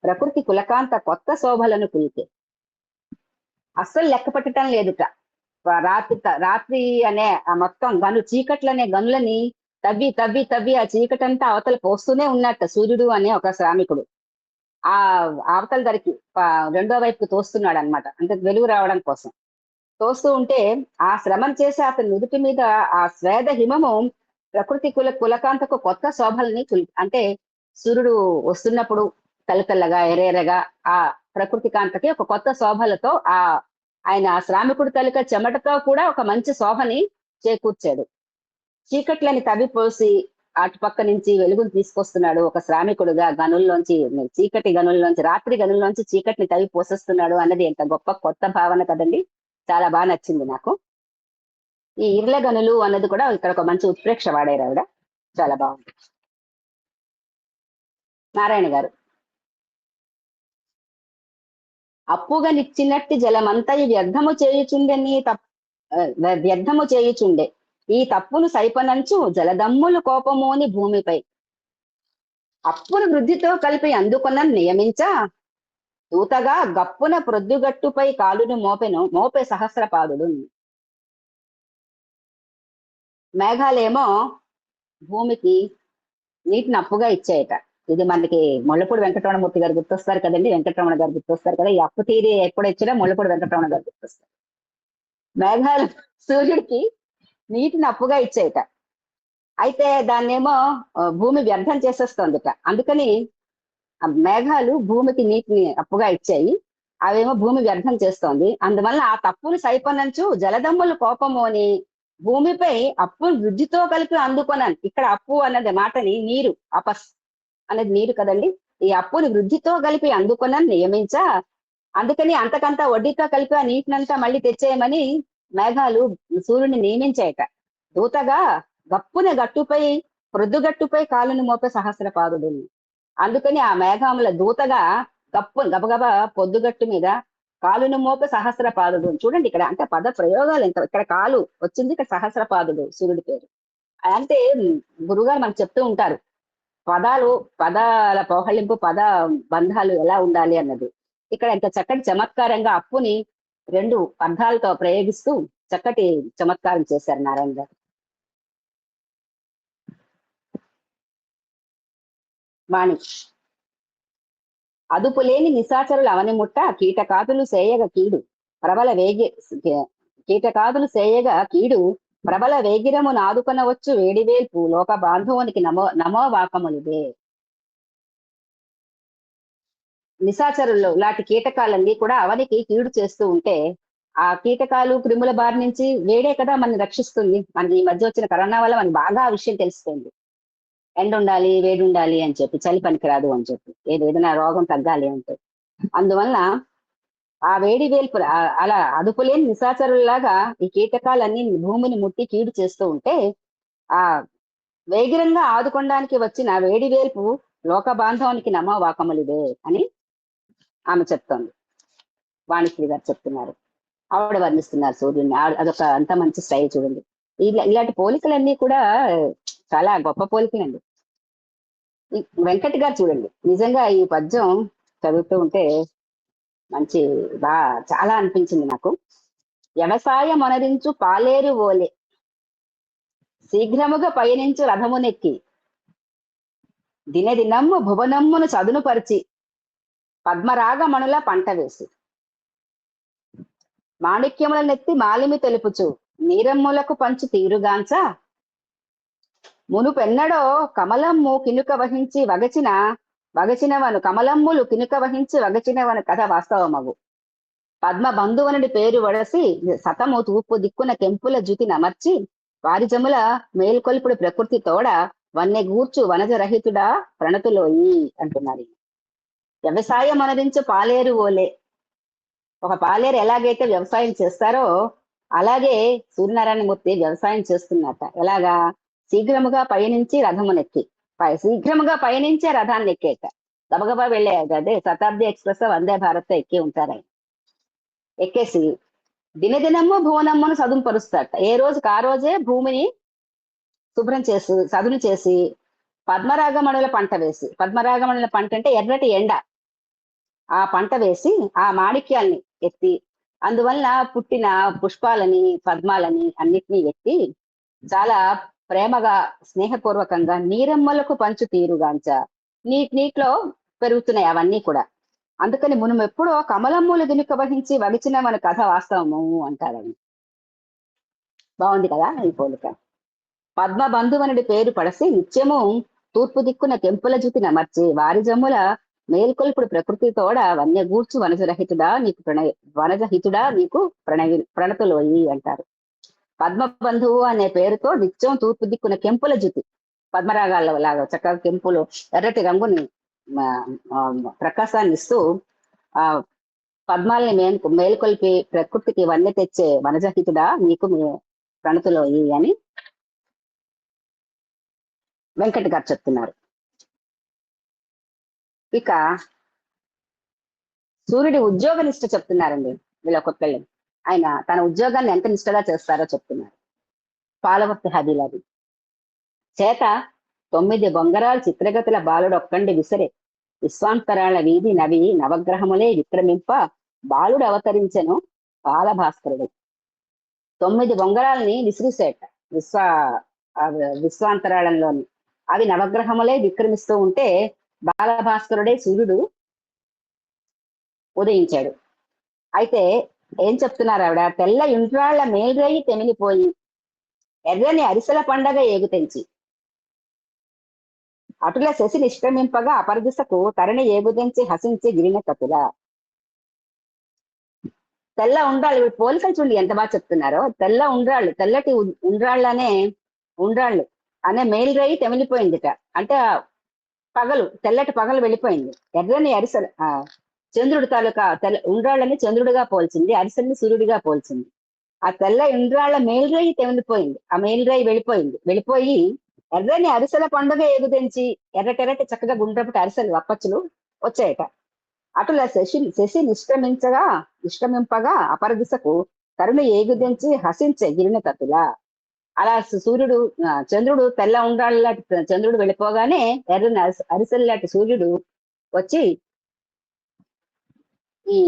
ప్రకృతి కులకాంత కొత్త శోభలను కులికే. అస్సలు లెక్క పెట్టడం లేదుట. రాత్రి అనే ఆ మొత్తం చీకట్లనే గనులని తవ్వి ఆ చీకటంతా అవతల పోస్తూనే ఉన్నట్ట సూర్యుడు అనే ఒక శ్రామికుడు. ఆ అవతల ధరికి రెండో వైపుకు తోస్తున్నాడు అనమాట. అంటే వెలుగు రావడం కోసం తోస్తూ ఉంటే ఆ శ్రమం చేసి అతని నుదుటి మీద ఆ స్వేద హిమము ప్రకృతి కులకాంతకు కొత్త శోభల్ని అంటే సూర్యుడు వస్తున్నప్పుడు తెల్లగా ఎరేరగా ఆ ప్రకృతి కాంతకి ఒక కొత్త శోభలతో ఆయన శ్రామికుడు తలుక చెమటతో కూడా ఒక మంచి శోభని చేకూర్చాడు. చీకట్లని తవ్విపోసి అటుపక్క నుంచి వెలుగును తీసుకొస్తున్నాడు. ఒక శ్రామికుడుగా రాత్రి గనుల్లోంచి చీకటిని తవ్వి పోసేస్తున్నాడు అన్నది ఎంత గొప్ప కొత్త భావన కదండి. చాలా బాగా నచ్చింది నాకు. ఈ ఇర్ల గనులు అన్నది కూడా ఇక్కడ ఒక మంచి ఉత్ప్రేక్ష వాడారు ఆవిడ. చాలా బాగుంది. నారాయణ గారు అప్పుగా నిచ్చినట్టి జలమంతయు వ్యర్థము చేయుచుండే ఈ తప్పును సైపనంచు జలదమ్ములు కోపమోని భూమిపై అప్పును వృద్ధితో కలిపి అందుకొన నియమించ దూతగా గప్పున ప్రొద్దుగట్టుపై కాలును మోపే సహస్రపాదుడు. మేఘాలేమో భూమికి నీటిని అప్పుగా ఇచ్చాయట. ఇది మనకి ముళ్ళపూడి వెంకటరమణమూర్తి గారు గుర్తొస్తారు కదండి. వెంకటరమణ గారు గుర్తొస్తారు కదా. ఈ అప్పు తీరి ఎప్పుడు ఇచ్చినా ముళ్ళపూడి వెంకటరమణ గారు గుర్తొస్తారు. మేఘాలు సూర్యుడికి నీటిని అప్పుగా ఇచ్చాయట. అయితే దాన్నేమో భూమి వ్యర్థం చేసేస్తోందిట. అందుకని మేఘాలు భూమికి నీటిని అప్పుగా ఇచ్చాయి, అవేమో భూమి వ్యర్థం చేస్తోంది. అందువల్ల ఆ తప్పును సైపనంచు జలదమ్ములు కోపము అని భూమిపై అప్పును వృద్ధితో కలిపి అందుకొనాను. ఇక్కడ అప్పు అన్నది మాటని నీరు, అపస్ అనేది నీరు కదండి. ఈ అప్పుని వృద్ధితో కలిపి అందుకొనని నియమించా. అందుకని అంతకంతా వడ్డీతో కలిపి ఆ నీటినంతా మళ్ళీ తెచ్చేయమని మేఘాలు సూర్యుని నియమించాయట. దూతగా గప్పున ప్రొద్దుగట్టుపై కాలును మోపే సహస్రపాదుడు. అందుకని ఆ మేఘముల దూతగా గబగబా పొద్దుగట్టు మీద కాలును మోపే సహస్రపాదుడు. చూడండి ఇక్కడ అంటే పద ప్రయోగాలు ఎంత. ఇక్కడ కాలు వచ్చింది, ఇక్కడ సహస్రపాదుడు సూర్యుడి పేరు. అంటే గురుగారు మనకు చెప్తూ ఉంటారు పదాల పౌహళింపు, పద బంధాలు ఎలా ఉండాలి అన్నది. ఇక్కడ ఎంత చక్కటి చమత్కారంగా అప్పుని రెండు అర్థాలతో ప్రయోగిస్తూ చక్కటి చమత్కారం చేశారు నారాయణ గారు. వాణి అదుపులేని నిశాచరులు అవని ముట్ట కీటకాదులు సేయగ కీడు ప్రబల వేగిరము నాదుకొనవచ్చు వేడివేల్పు లోక బాంధవునికి నమో వాకములిదే. నిశాచరుల్లో లాంటి కీటకాలన్నీ కూడా అవనికి కీడు చేస్తూ ఉంటే ఆ కీటకాలు క్రిముల బారి నుంచి వేడే కదా మనని రక్షిస్తుంది. మనకి ఈ మధ్య వచ్చిన కరోనా వల్ల మనకి బాగా ఆ విషయం తెలిసిపోయింది. ఎండ ఉండాలి, వేడి ఉండాలి అని చెప్పి, చలి పనికిరాదు అని చెప్పి, ఏదైనా రోగం తగ్గాలి అంటే. అందువల్ల ఆ వేడి వేల్పు అలా అదుపులేని నిశాచరుల్లాగా ఈ కీటకాలన్నీ భూమిని ముట్టి కీడు చేస్తూ ఉంటే, ఆ వేగిరంగా ఆదుకోవడానికి వచ్చిన వేడి వేల్పు లోక బాంధవానికి నమో వాకములిదే అని ఆమె చెప్తోంది. వాణిశ్రీ గారు చెప్తున్నారు. ఆవిడ వర్ణిస్తున్నారు సూర్యుడిని. అదొక అంత మంచి స్టైల్ చూడండి. ఇలాంటి పోలికలన్నీ కూడా చాలా గొప్ప పోలికలండి. వెంకట్ గారు చూడండి, నిజంగా ఈ పద్యం చదువుతూ ఉంటే మంచి చాలా అనిపించింది నాకు. వ్యవసాయం అనరించు పాలేరు ఓలే, శీఘ్రముగా పయనించు రథమునెక్కి, దినదినమ్ము భువనమ్మును చదును పరిచి, పద్మరాగమణుల పంట వేసి, మాణిక్యములనెత్తి మాలిమి తెలుపుచు, నీరమ్ములకు పంచు తీరుగాంచ, మునుపెన్నడో కమలమ్ము కినుక వహించి వగచినవను కమలమ్ములు కినుక వహించి వగచినవను కథ వాస్తవమగు. పద్మ బంధువనుడి పేరు వడసి సతము తూర్పు దిక్కున కెంపుల జుతి నమర్చి, వారిజముల మేల్కొల్పుడు ప్రకృతి తోడ వన్నె గూర్చు వనజరహితుడా ప్రణతులోయి అంటున్నారు. వ్యవసాయం అనరించు పాలేరు ఓలే, ఒక పాలేరు ఎలాగైతే వ్యవసాయం చేస్తారో అలాగే సూర్యనారాయణమూర్తి వ్యవసాయం చేస్తున్నట్ట. ఎలాగా? శీఘ్రముగా పయనించి రథమునెక్కి, శీఘ్రముగా పయనించే రథాన్ని ఎక్కేట. గబగబా వెళ్ళే అదే శతాబ్ది ఎక్స్ప్రెస్ వందే భారత్ ఎక్కి ఉంటారు ఆయన. ఎక్కేసి దినదినము భువనమ్మను సదును పరుస్తాట. ఏ రోజుకి ఆ రోజే భూమిని శుభ్రం చేసి సదును చేసి, పద్మరాగమణుల పంట వేసి, పద్మరాగమణుల పంట అంటే ఎర్రటి ఎండ, ఆ పంట వేసి ఆ మాణిక్యాల్ని ఎత్తి, అందువల్ల పుట్టిన పుష్పాలని పద్మాలని అన్నిటినీ ఎత్తి చాలా ప్రేమగా స్నేహపూర్వకంగా నీరమ్మలకు పంచు తీరుగాంచ, నీటిలో పెరుగుతున్నాయి అవన్నీ కూడా. అందుకని మనం ఎప్పుడో కమలమ్ములు గినుక వహించి వగిచిన మన కథ వాస్తవము అంటారని. బాగుంది కదా ఈ పోలిక. పద్మ బంధువనుడి పేరు పడసి నిత్యము తూర్పు దిక్కున కెంపుల జుతి నమర్చి, వారి జమ్ముల మేల్కొల్పుడు ప్రకృతి తోడ వన్యగూర్చు వనజరహితుడా నీకు ప్రణతులోయి అంటారు. పద్మ బంధువు అనే పేరుతో నిత్యం తూర్పు దిక్కున కెంపుల జుతి, పద్మరాగాల లాగా చక్కగా కెంపులు ఎర్రటి రంగుని ప్రకాశాన్ని ఇస్తూ ఆ పద్మాల్ని మేల్కొల్పి ప్రకృతికి వన్నె తెచ్చే వనజహితుడా నీకు ప్రణతులోయి అని వెంకట్ గారు చెప్తున్నారు. ఇక సూర్యుడి ఉద్యోగ నిష్ట చెప్తున్నారండి వీళ్ళ ఒక్కొక్కళ్ళు. ఆయన తన ఉద్యోగాన్ని ఎంత నిష్టగా చేస్తారో చెప్తున్నారు. పాలవర్తి హబీలది చేత 9 బొంగరాలు చిత్రగతుల బాలుడొక్కండి విసరే, విశ్వాంతరాల వీధి నవి నవగ్రహములే విక్రమింప బాలుడు అవతరించెను బాలభాస్కరుడు. 9 బొంగరాలని విసిరిసేట విశ్వాంతరాళంలోని, అవి నవగ్రహములే విక్రమిస్తూ ఉంటే బాలభాస్కరుడే సూర్యుడు ఉదయించాడు. అయితే ఏం చెప్తున్నారు ఆవిడ? తెల్ల ఇంట్రాళ్ల మేల్రేయి తెమిలిపోయి ఎర్రని అరిసెల పండగ ఏగుతెంచి, అటుల శశి నిష్క్రమింపగా అపరదిశకు తరణి ఏగుదెంచి హసించి గిరిన కతుల. తెల్ల ఉండ్రాళ్ళు, పోలికలు చూడండి ఎంత బాగా చెప్తున్నారో. తెల్ల ఉండ్రాళ్ళు, తెల్లటి ఉండ్రాళ్ళు అనే మేల్రేయి తెమిలిపోయిందిట. అంటే పగలు, తెల్లటి పగలు వెళ్ళిపోయింది. ఎర్రని అరిసెల చంద్రుడు తాలూకా ఉండ్రాళ్ళని చంద్రుడిగా పోల్చింది, అరిసెల్ని సూర్యుడిగా పోల్చింది. ఆ తెల్ల ఇంద్రాళ్ళ మేల్రేయి తెమిలిపోయింది, ఆ మేల్రేయి వెళ్ళిపోయి ఎర్రని అరిసెల పండుగ ఎగుదెంచి ఎర్రటెర్రటి చక్కగా గుండ్రపటి అరిసెలు అప్పచ్చులు వచ్చాయట. అటులా శశి నిష్క్రమింపగా అపరదిశకు తరుణి ఏగుదెంచి హసించే గిరిన తతులా. అలా చంద్రుడు తెల్ల ఉండ్రాళ్ళ చంద్రుడు వెళ్ళిపోగానే ఎర్రని అరిసెల లాంటి సూర్యుడు వచ్చి ఈ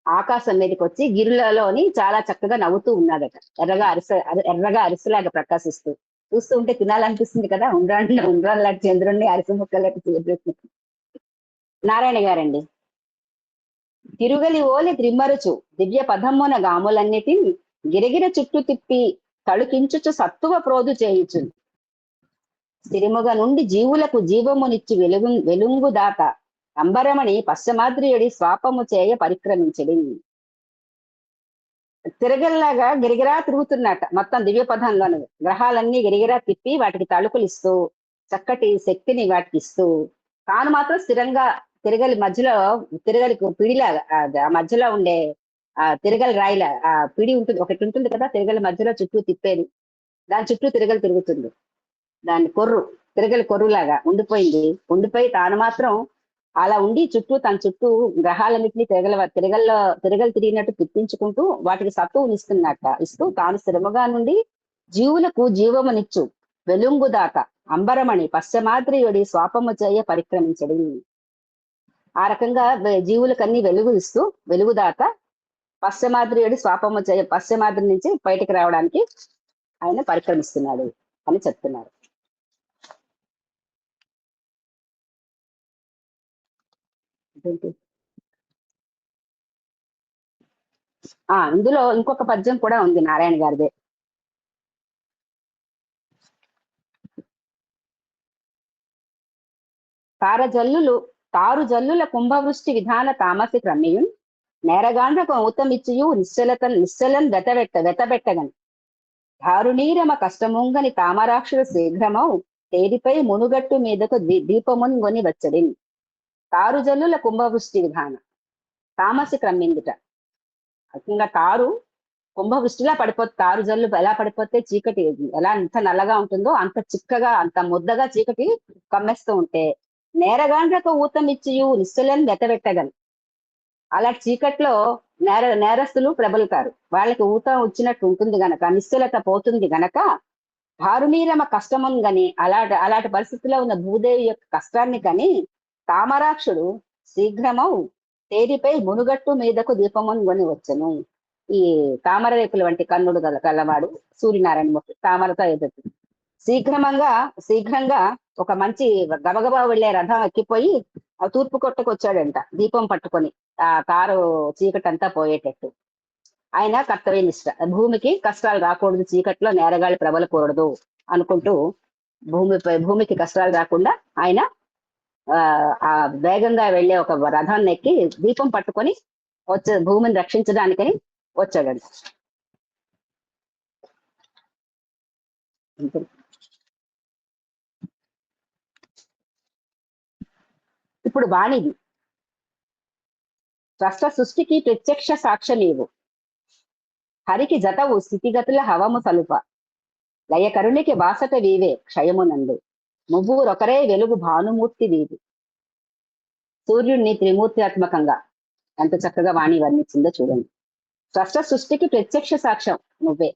ఆకాశం మీదకి వచ్చి గిరులలోని చాలా చక్కగా నవ్వుతూ ఉన్నాడట. ఎర్రగా అరిసెలాగా ప్రకాశిస్తూ, చూస్తూ ఉంటే తినాలనిపిస్తుంది కదా ఉండ్రాళ్ళ లాంటి చంద్రుడిని, అరిసె ముక్కలాంటి సూర్యుడిని. నారాయణ గారండి, తిరుగలి ఓలి త్రిమ్మరుచు దివ్య పదమ్మున గాములన్నిటిని గిరగిర చుట్టూ తిప్పి తళుకించుచు సత్తువ ప్రోదు చేయుచు, సిరిముగ నుండి జీవులకు జీవమునిచ్చి వెలుంగు దాత అంబరమణి పశ్చమాద్రియుడి స్వాపము చేయ పరిక్రమించడి. తిరగల్లాగా గిరిగిరా తిరుగుతున్నట్ట మొత్తం దివ్య పదంలోని గ్రహాలన్నీ గిరిగిరా తిప్పి వాటికి తళుకులు ఇస్తూ చక్కటి శక్తిని వాటికి ఇస్తూ తాను మాత్రం స్థిరంగా తిరగలి మధ్యలో తిరగలి పిడిలాగా ఆ మధ్యలో ఉండే ఆ తిరగలి రాయిల ఆ పిడి ఉంటుంది, ఒకటి ఉంటుంది కదా తిరగలి మధ్యలో చుట్టూ తిప్పేది, దాని చుట్టూ తిరగలి తిరుగుతుంది. దాని తిరగలి కొర్రులాగా ఉండిపోయి తాను మాత్రం అలా ఉండి తన చుట్టూ గ్రహాలన్నింటినీ తిరగలు తిరిగినట్టు తిప్పించుకుంటూ వాటికి ఇస్తూ తాను స్థిరముగా నుండి జీవులకు జీవమునిచ్చు వెలుంగుదాత అంబరమణి పశ్చమాద్రియుడి స్వాపము చేయ పరిక్రమించడి. ఆ రకంగా జీవులకన్నీ వెలుగుదాత పశ్చమాద్రియుడి స్వాపము చేయ పశ్చమాద్రి నుంచి బయటికి రావడానికి ఆయన పరిక్రమిస్తున్నాడు అని చెప్తున్నారు. ఇందులో ఇంకొక పద్యం కూడా ఉంది నారాయణ గారిదే. తారు జల్లుల కుంభవృష్టి విధాన తామసి క్రమేయం నేరగాండ్రకు ఊతమిచ్చియు నిశ్చలన్ వెతబెట్టగని దారుణీరమ కష్టముంగని తామరాక్షుల శీఘ్రమౌ తేదిపై మునుగట్టు మీదకు దీపమున్ గొని వచ్చడి. తారు జల్లుల కుంభవృష్టి విధాన తామసి క్రమ్మిందుట. ఇంకా తారు కుంభవృష్టిలా పడిపోతే, తారు జల్లు ఎలా పడిపోతే చీకటి ఎలా అంత నల్లగా ఉంటుందో అంత చిక్కగా అంత ముద్దగా చీకటి కమ్మేస్తూ ఉంటే నేరగాండ్రకు ఊతమిచ్చియు నిశ్చలని వెతబెట్టగలరు. అలాంటి చీకట్లో నేరస్తులు ప్రబలుతారు. వాళ్ళకి ఊత వచ్చినట్టు ఉంటుంది గనక, నిశ్చలత పోతుంది గనక దారుణీరమ కష్టమం గని అలాంటి పరిస్థితిలో ఉన్న భూదేవి యొక్క కష్టాన్ని కని తామరాక్షుడు శీఘ్రమౌ తేరిపై మునుగట్టు మీదకు దీపమును కొని వచ్చను. ఈ తామర రేకుల వంటి కన్నుడు గలవాడు సూర్యనారాయణమూర్తి తామరతో ఎదురు శీఘ్రంగా ఒక మంచి గబగబా వెళ్లే రథం ఎక్కిపోయి ఆ తూర్పు కొట్టకు వచ్చాడంట దీపం పట్టుకొని, ఆ కారు చీకటంతా పోయేటట్టు. ఆయన కర్తవ్యనిష్ట, భూమికి కష్టాలు రాకూడదు, చీకట్లో నేరగాళ్ళు ప్రబలకూడదు అనుకుంటూ భూమికి కష్టాలు రాకుండా ఆయన ఆ వేగంగా వెళ్లే ఒక రథాన్ని ఎక్కి దీపం పట్టుకొని భూమిని రక్షించడానికని వచ్చాడంట. ఇప్పుడు వాణిది స్రష్ట సృష్టికి ప్రత్యక్ష సాక్ష్యమేవు హరికి జతవు స్థితిగతుల హవము సలుప లయకరునికి బాసట వీవే క్షయమునందు ముగ్గురొకరే వెలుగు భానుమూర్తి వీవి. సూర్యుడిని త్రిమూర్త్యాత్మకంగా ఎంత చక్కగా వాణి వర్ణించిందో చూడండి. స్రష్ట సృష్టికి ప్రత్యక్ష సాక్ష్యం నువ్వే,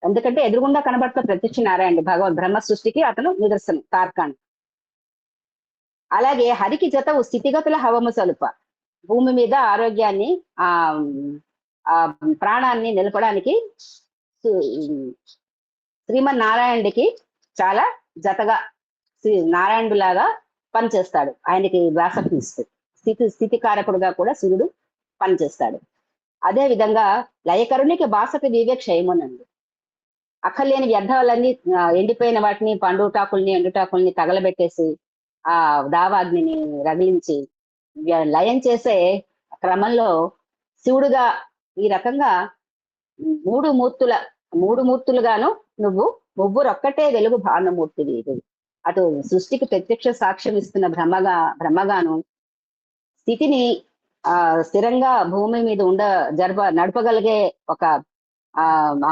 ఎందుకంటే ఎదురుగుండా కనబడుతున్న ప్రత్యక్ష నారాయణ భగవద్ బ్రహ్మ సృష్టికి అతను నిదర్శనం తార్కాణం. అలాగే హరికి జతవు స్థితిగతుల హవము సలుప, భూమి మీద ఆరోగ్యాన్ని ఆ ప్రాణాన్ని నిలపడానికి శ్రీమన్నారాయణుడికి చాలా జతగా నారాయణుడు లాగా పనిచేస్తాడు. ఆయనకి వ్యాసక్తి ఇస్తుంది. స్థితికారకుడుగా కూడా సూర్యుడు పనిచేస్తాడు. అదే విధంగా లయకరునికి బాసట వీవే క్షయమునందు, అక్కర్లేని వ్యర్థాలన్నీ ఎండిపోయిన వాటిని ఎండుటాకుల్ని తగలబెట్టేసి ఆ దావాగ్నిని రగిలించి లయం చేసే క్రమంలో శివుడుగా ఈ రకంగా మూడు మూర్తులుగాను నువ్వు ముగ్గురొక్కటే వెలుగు భానుమూర్తి వీడు. అటు సృష్టికి ప్రత్యక్ష సాక్ష్యం ఇస్తున్న బ్రహ్మగాను స్థితిని స్థిరంగా భూమి మీద నడపగలిగే ఒక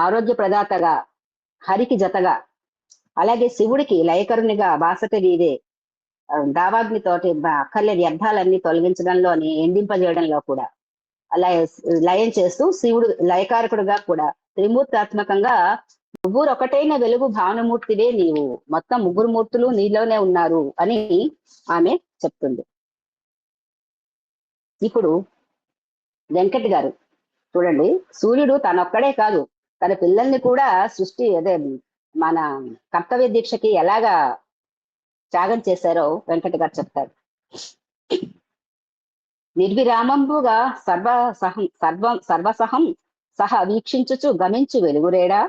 ఆరోగ్య ప్రదాతగా హరికి జతగా, అలాగే శివుడికి లయకరునిగా బాసట వీవే దావాగ్నితోటి అక్కర్లే వ్యర్థాలన్నీ తొలగించడంలోని ఎండింపజేయడంలో కూడా లయం చేస్తూ శివుడు లయకారకుడుగా కూడా త్రిమూర్తాత్మకంగా ముగ్గురొకటైన వెలుగు భానుమూర్తివే నీవు, మొత్తం ముగ్గురు మూర్తులు నీలోనే ఉన్నారు అని ఆమె చెప్తుంది. ఇప్పుడు వెంకట్ గారు చూడండి, సూర్యుడు తనొక్కడే కాదు తన పిల్లల్ని కూడా మన కర్తవ్య దీక్షకి ఎలాగా త్యాగం చేశారో వెంకట గారు చెప్తారు. నిర్విరామంబుగా సర్వసహం సహ వీక్షించుచు గమించు వెలుగురేడా,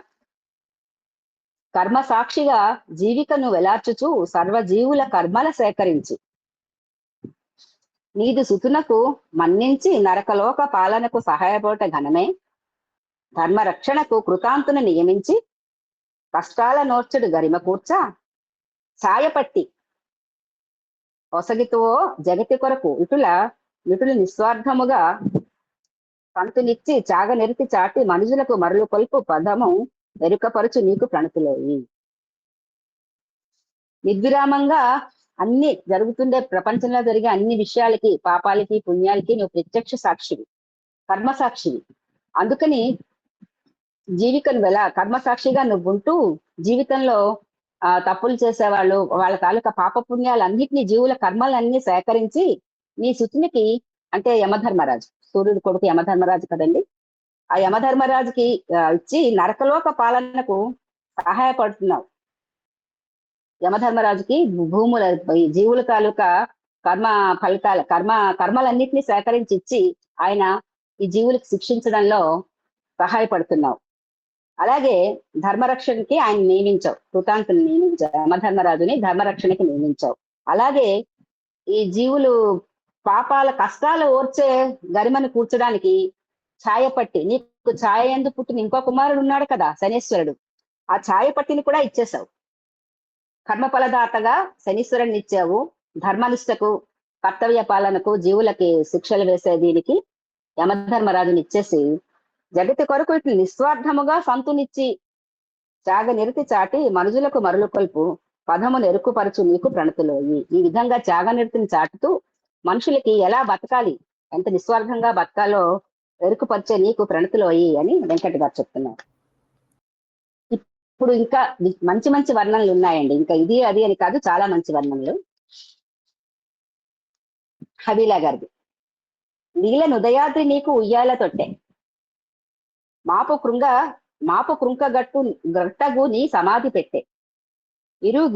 కర్మ సాక్షిగా జీవికను వెలార్చుచు సర్వజీవుల కర్మల సేకరించి. నీదు సుతునకు మన్నించి నరకలోక పాలనకు సహాయపడట ఘనమే. ధర్మరక్షణకు కృతాంతును నియమించి కష్టాల నోర్చుడు గరిమ కూర్చ ఛాయపట్టి ఒసగితువో జగతి కొరకు ఇటులు నిస్వార్థముగా పంతునిచ్చి చాగనెరితి చాటి మనుషులకు మరులు కొల్పు పదము ఎరుకపరుచు నీకు ప్రణతులేయి. నిర్విరామంగా అన్ని జరుగుతుండే ప్రపంచంలో జరిగే అన్ని విషయాలకి, పాపాలకి, పుణ్యాలకి నువ్వు ప్రత్యక్ష సాక్షివి, కర్మ సాక్షివి. అందుకని జీవికను కర్మ సాక్షిగా నువ్వుంటూ జీవితంలో తప్పులు చేసేవాళ్ళు వాళ్ళ తాలూకా పాప పుణ్యాలన్నిటినీ, జీవుల కర్మలన్నీ సేకరించి నీ సుతునికి, అంటే యమధర్మరాజు, సూర్యుడు కొడుకు యమధర్మరాజు కదండి, ఆ యమధర్మరాజుకి ఇచ్చి నరకలోక పాలనకు సహాయపడుతున్నావు. యమధర్మరాజుకి భూముల జీవుల తాలూకా కర్మ ఫలితాల కర్మలన్నిటినీ సేకరించి ఇచ్చి ఆయన ఈ జీవులకు శిక్షించడంలో సహాయపడుతున్నావు. అలాగే ధర్మరక్షణకి ఆయన నియమించావు, కృతాంతుని నియమించావు, యమధర్మరాజుని ధర్మరక్షణకి నియమించావు. అలాగే ఈ జీవులు పాపాల కష్టాలు ఓర్చే గరిమను కూర్చడానికి ఛాయపట్టి, నీకు ఛాయ ఎందు పుట్టిన ఇంకో కుమారుడు ఉన్నాడు కదా శనీశ్వరుడు, ఆ ఛాయపట్టిని కూడా ఇచ్చేసావు. కర్మఫలదాతగా శనీశ్వరుని ఇచ్చావు. ధర్మనిష్టకు, కర్తవ్య పాలనకు, జీవులకి శిక్షలు వేసే దీనికి యమధర్మరాజుని ఇచ్చేసి జగతి కొరకు ఇట్లు నిస్వార్థముగా సంతునిచ్చి త్యాగనిరతి చాటి మనుజులకు మరులు కొల్పు పదమును ఎరుకుపరచు నీకు ప్రణతులోయి. ఈ విధంగా త్యాగనిరతిని చాటుతూ మనుషులకి ఎలా బతకాలి, ఎంత నిస్వార్థంగా బతకాలో ఎరుకుపరిచే నీకు ప్రణతులోయి అని వెంకట గారు చెప్తున్నారు. ఇప్పుడు ఇంకా మంచి మంచి వర్ణనలు ఉన్నాయండి, ఇంకా ఇది అది అని కాదు, చాలా మంచి వర్ణనలు. హవీలా గారిది. నీల ఉదయాద్రి నీకు ఉయ్యాల తొట్టే, మాపు కృంక గట్టగు నీ సమాధి పెట్టే,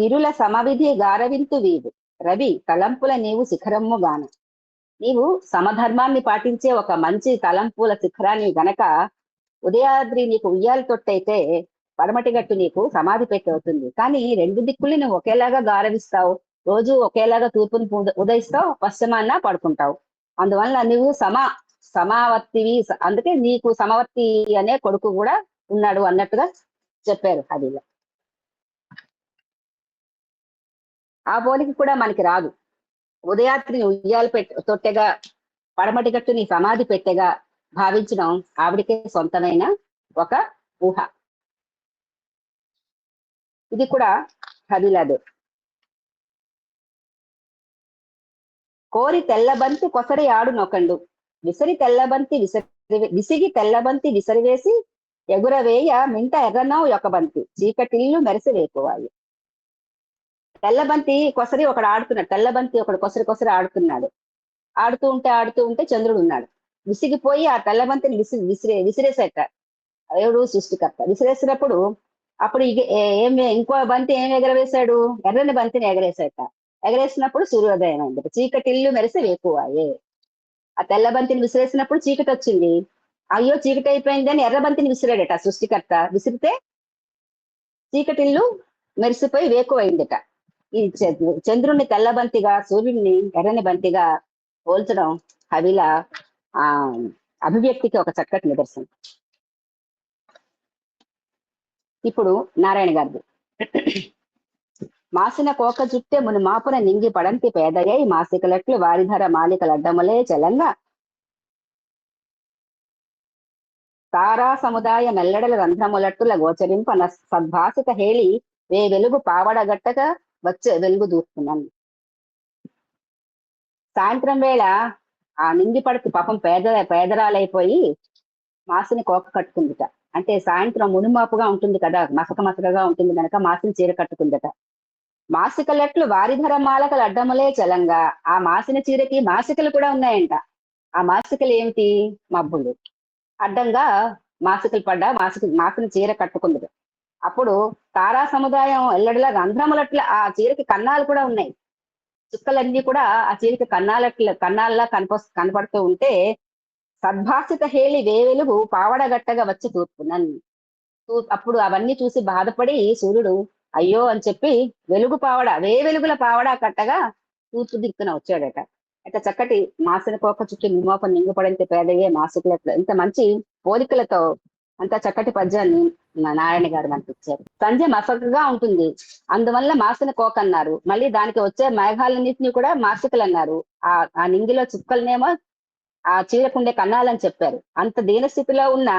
గిరుల సమవిధి గారవింతు వీవు రవి తలంపుల నీవు శిఖరమ్ము గాన. నీవు సమధర్మాన్ని పాటించే ఒక మంచి తలంపుల శిఖరాన్ని గనక ఉదయాద్రి నీకు ఉయ్యాల తొట్టయితే పడమటి గట్టు నీకు సమాధి పెట్టి అవుతుంది. కానీ రెండు దిక్కుల్ని నువ్వు ఒకేలాగా గారవిస్తావు, రోజు ఒకేలాగా తూర్పుని ఉదయిస్తావు, పశ్చిమాన్న పడుకుంటావు. అందువల్ల నువ్వు సమావర్తివి, అందుకే నీకు సమవర్తి అనే కొడుకు కూడా ఉన్నాడు అన్నట్టుగా చెప్పారు హదీలా. ఆ పోలికి కూడా మనకి రాదు. ఉదయాత్రిని ఉయ్యాలు తొట్టెగా, పడమటి గట్టు నీ సమాధి పెట్టెగా భావించడం ఆవిడికే సొంతమైన ఒక ఊహ. ఇది కూడా హదీలాదే. కోరి తెల్లబంతి కొసరి ఆడు నొకండు, విసిగి తెల్లబంతి విసిరివేసి ఎగురవేయ మింట ఎర్రనవు యొక్క బంతి చీకటిల్లు మెరిసి వేకోవాలి. తెల్లబంతి కొసరి ఒకడు ఆడుతున్నాడు, తెల్లబంతి ఒకడు కొసరి ఆడుతున్నాడు. ఆడుతూ ఉంటే చంద్రుడు ఉన్నాడు. విసిగిపోయి ఆ తెల్లబంతిని విసిరేసేట ఎవడు సృష్టికర్త. విసిరేసినప్పుడు అప్పుడు ఇంకో బంతి ఏం ఎగరవేశాడు, ఎర్రని బంతిని ఎగరేసేట. ఎగరేసినప్పుడు సూర్యోదయం అయింది, చీకటిల్లు మెరిసి వేకువాయే. ఆ తెల్ల బంతిని విసిరేసినప్పుడు చీకటి వచ్చింది, అయ్యో చీకటి అయిపోయింది అని ఎర్ర బంతిని విసిరాడట సృష్టికర్త. విసిరితే చీకటిల్లు మెరిసిపోయి వేకువైందట. ఈ చంద్రుణ్ణి తెల్ల బంతిగా, సూర్యుడిని ఎర్రని బంతిగా పోల్చడం హవీలా అభివ్యక్తికి ఒక చక్కటి నిదర్శనం. ఇప్పుడు నారాయణ గారిది. మాసిన కోక జుట్టె ముని మాపున నింగి పడంతి పేదయ్యై మాసికలట్లు వారిధర మాలికలడ్డములే చలంగా తారా సముదాయ మెల్లడల రంధ్రములట్టుల గోచరింప సద్భాసిత హేళి వెలుగు పావడగట్టగా వచ్చే వెలుగు దూస్తున్నాను. సాయంత్రం వేళ ఆ నింగి పడతి పాపం పేదరాలైపోయి మాసిని కోక కట్టుకుందిట. అంటే సాయంత్రం మునిమాపుగా ఉంటుంది కదా, మసకగా ఉంటుంది కనుక మాసిని చీర కట్టుకుందట. మాసికలట్లు వారిధర మాలకలు అడ్డములే చలంగా, ఆ మాసిన చీరకి మాసికలు కూడా ఉన్నాయంట. ఆ మాసికలు ఏమిటి, మబ్బులు. అడ్డంగా మాసికలు పడ్డా మాసిన చీర కట్టుకుంది. అప్పుడు తారా సముదాయం ఎల్లడిలా రంధ్రములట్ల ఆ చీరకి కన్నాలు కూడా ఉన్నాయి. చుక్కలన్నీ కూడా ఆ చీరకి కన్నాల్లా కనపడుతూ ఉంటే సద్భాసిత హేళి వెలుగు పావడగట్టగా వచ్చి తూర్పునన్. అప్పుడు అవన్నీ చూసి బాధపడి సూర్యుడు అయ్యో అని చెప్పి వెలుగుల పావడా కట్టగా తూర్పు దిక్కున వచ్చాడట. అయితే చక్కటి మాసిన కోక చుట్టూ నిమోప నింగుపడంత పేదయ్యే మాసుకులతో ఇంత మంచి పోలికలతో అంత చక్కటి పద్యాన్ని నారాయణ గారు మనకి ఇచ్చారు. సంధ్య మసకగా ఉంటుంది, అందువల్ల మాసిన కోక అన్నారు. మళ్ళీ దానికి వచ్చే మేఘాలన్నింటినీ కూడా మాసికలు అన్నారు. ఆ నింగిలో చుక్కలనేమో ఆ చీరకుండే కన్నాలని చెప్పారు. అంత దీనస్థితిలో ఉన్న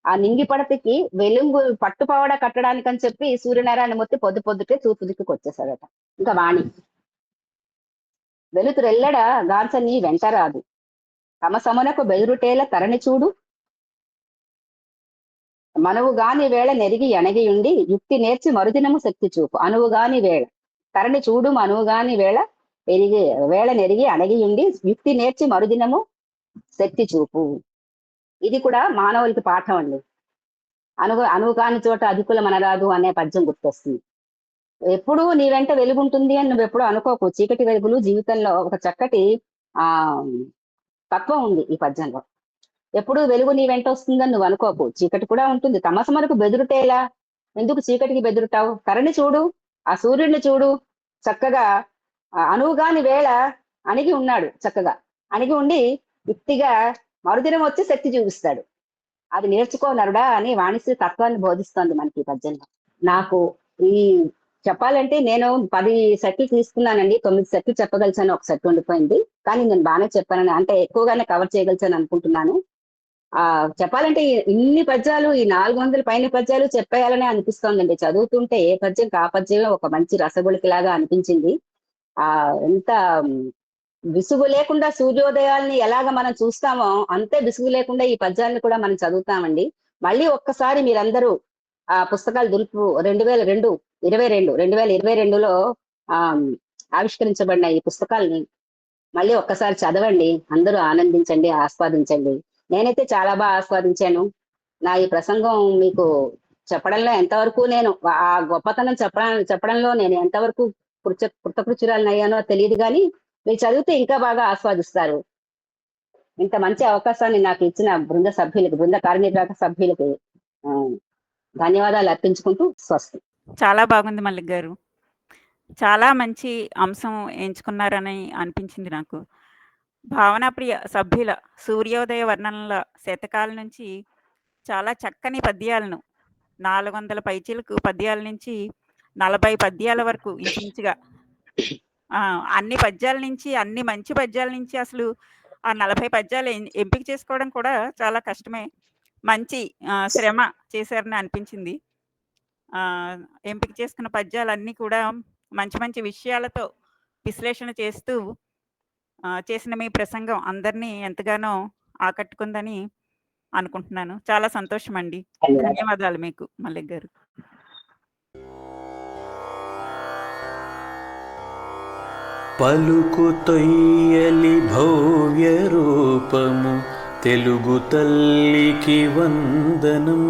ఆ నింగి పడతికి వెలుగు పట్టుపావడ కట్టడానికని చెప్పి సూర్యనారాయణ మూర్తి పొద్దుటే తూర్పు దిక్కుకు వచ్చేసాడట. ఇంకా వాణి వెలుతురెల్లడ గాంచని వెంటరాదు, తమ సమునకు బెదురుటేల తరణి చూడు, మనవుగాని వేళ నెరిగి ఎనగియుండి యుక్తి నేర్చి మరుదినము శక్తి చూపు. అనువుగాని వేళ తరణి చూడు, అనువుగాని వేళ నెరిగి అణగియుండి యుక్తి నేర్చి మరుదినము శక్తి చూపు. ఇది కూడా మానవులకి పాఠం అండి. అనువు కాని చోట అధికులం అనరాదు అనే పద్యం గుర్తొస్తుంది. ఎప్పుడు నీ వెంట వెలుగుంటుంది అని నువ్వు ఎప్పుడు అనుకోకు. చీకటి వెలుగులు జీవితంలో ఒక చక్కటి ఆ తత్వం ఉంది ఈ పద్యంలో. ఎప్పుడు వెలుగు నీ వెంట వస్తుందని నువ్వు అనుకోకు, చీకటి కూడా ఉంటుంది. తమస మనకు బెదురుటేలా, ఎందుకు చీకటికి బెదురుతావు? తరణి చూడు, ఆ సూర్యుడిని చూడు, చక్కగా అనువుగాని వేళ అణిగి ఉన్నాడు. చక్కగా అణిగి ఉండి యుక్తిగా మరుదినం వచ్చి శక్తి చూపిస్తాడు. అది నేర్చుకో నరుడా అని వాణిశ్రీ తత్వాన్ని బోధిస్తోంది మనకి ఈ పద్యంలో. నాకు ఈ చెప్పాలంటే నేను 10 సెట్లు తీసుకున్నానండి, 9 సెట్లు చెప్పగలిచాను, ఒక సెట్ ఉండిపోయింది. కానీ నేను బాగానే చెప్పానని, అంటే ఎక్కువగానే కవర్ చేయగలిచాను అనుకుంటున్నాను. చెప్పాలంటే ఇన్ని పద్యాలు, ఈ 400 పైన పద్యాలు చెప్పేయాలనే అనిపిస్తోందండి. చదువుతుంటే ఏ పద్యం ఆ పద్యమే ఒక మంచి రసగుళికలాగా అనిపించింది. ఎంత విసుగు లేకుండా సూర్యోదయాల్ని ఎలాగ మనం చూస్తామో అంతే విసుగు లేకుండా ఈ పద్యాలను కూడా మనం చదువుతామండి. మళ్ళీ ఒక్కసారి మీరందరూ ఆ పుస్తకాలు దులుపు 2022లో ఆవిష్కరించబడిన ఈ పుస్తకాలని మళ్ళీ ఒక్కసారి చదవండి. అందరూ ఆనందించండి, ఆస్వాదించండి. నేనైతే చాలా బాగా ఆస్వాదించాను. నా ఈ ప్రసంగం మీకు చెప్పడంలో ఎంతవరకు నేను ఆ గొప్పతనం చెప్పడంలో నేను ఎంతవరకు కృతకృత్యురాలను అయ్యానో తెలియదు, కానీ మీరు చదివితే ఇంకా బాగా ఆస్వాదిస్తారు. ఇంత మంచి అవకాశాన్ని నాకు ఇచ్చిన బృంద కార్యనిర్వాహక సభ్యులకి ధన్యవాదాలు అర్పించుకుంటూ స్వస్తి. చాలా బాగుంది మల్లిక్ గారు. చాలా మంచి అంశం ఎంచుకున్నారని అనిపించింది నాకు. భావనాప్రియ సభ్యుల సూర్యోదయ వర్ణనల శతకాల నుంచి చాలా చక్కని పద్యాలను 400 పైచీలకు పద్యాల నుంచి 40 పద్యాల వరకు ఇంచుమించుగా అన్ని పద్యాల నుంచి, అన్ని మంచి పద్యాల నుంచి అసలు ఆ 40 పద్యాలు ఎంపిక చేసుకోవడం కూడా చాలా కష్టమే. మంచి శ్రమ చేశారని అనిపించింది. ఎంపిక చేసుకున్న పద్యాలన్నీ కూడా మంచి మంచి విషయాలతో విశ్లేషణ చేస్తూ చేసిన మీ ప్రసంగం అందరినీ ఎంతగానో ఆకట్టుకుందని అనుకుంటున్నాను. చాలా సంతోషం అండి. ధన్యవాదాలు మీకు మల్లిక్ గారు. పలుకు తొయ్యలి భవ్య రూపము తెలుగు తల్లికి వందనం.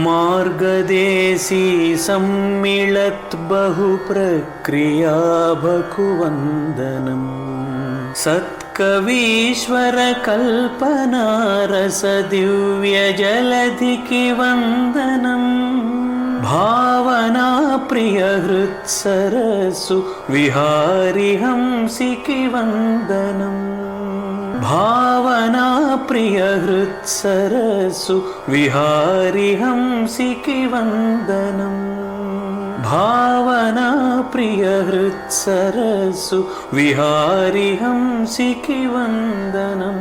మార్గదేశీ సమ్మిళత్ బహు ప్రక్రియాభకు వందనం. సత్కవీశ్వర కల్పనారస దివ్య జలధికి వందనం. భావనా ప్రియ హృత్సరసు విహారి హంసికి వందనం. భావనా ప్రియ హృత్సరసు విహారి హంసికి వందనం. భావనా ప్రియ హృత్సరసు విహారి హంసికి వందనం.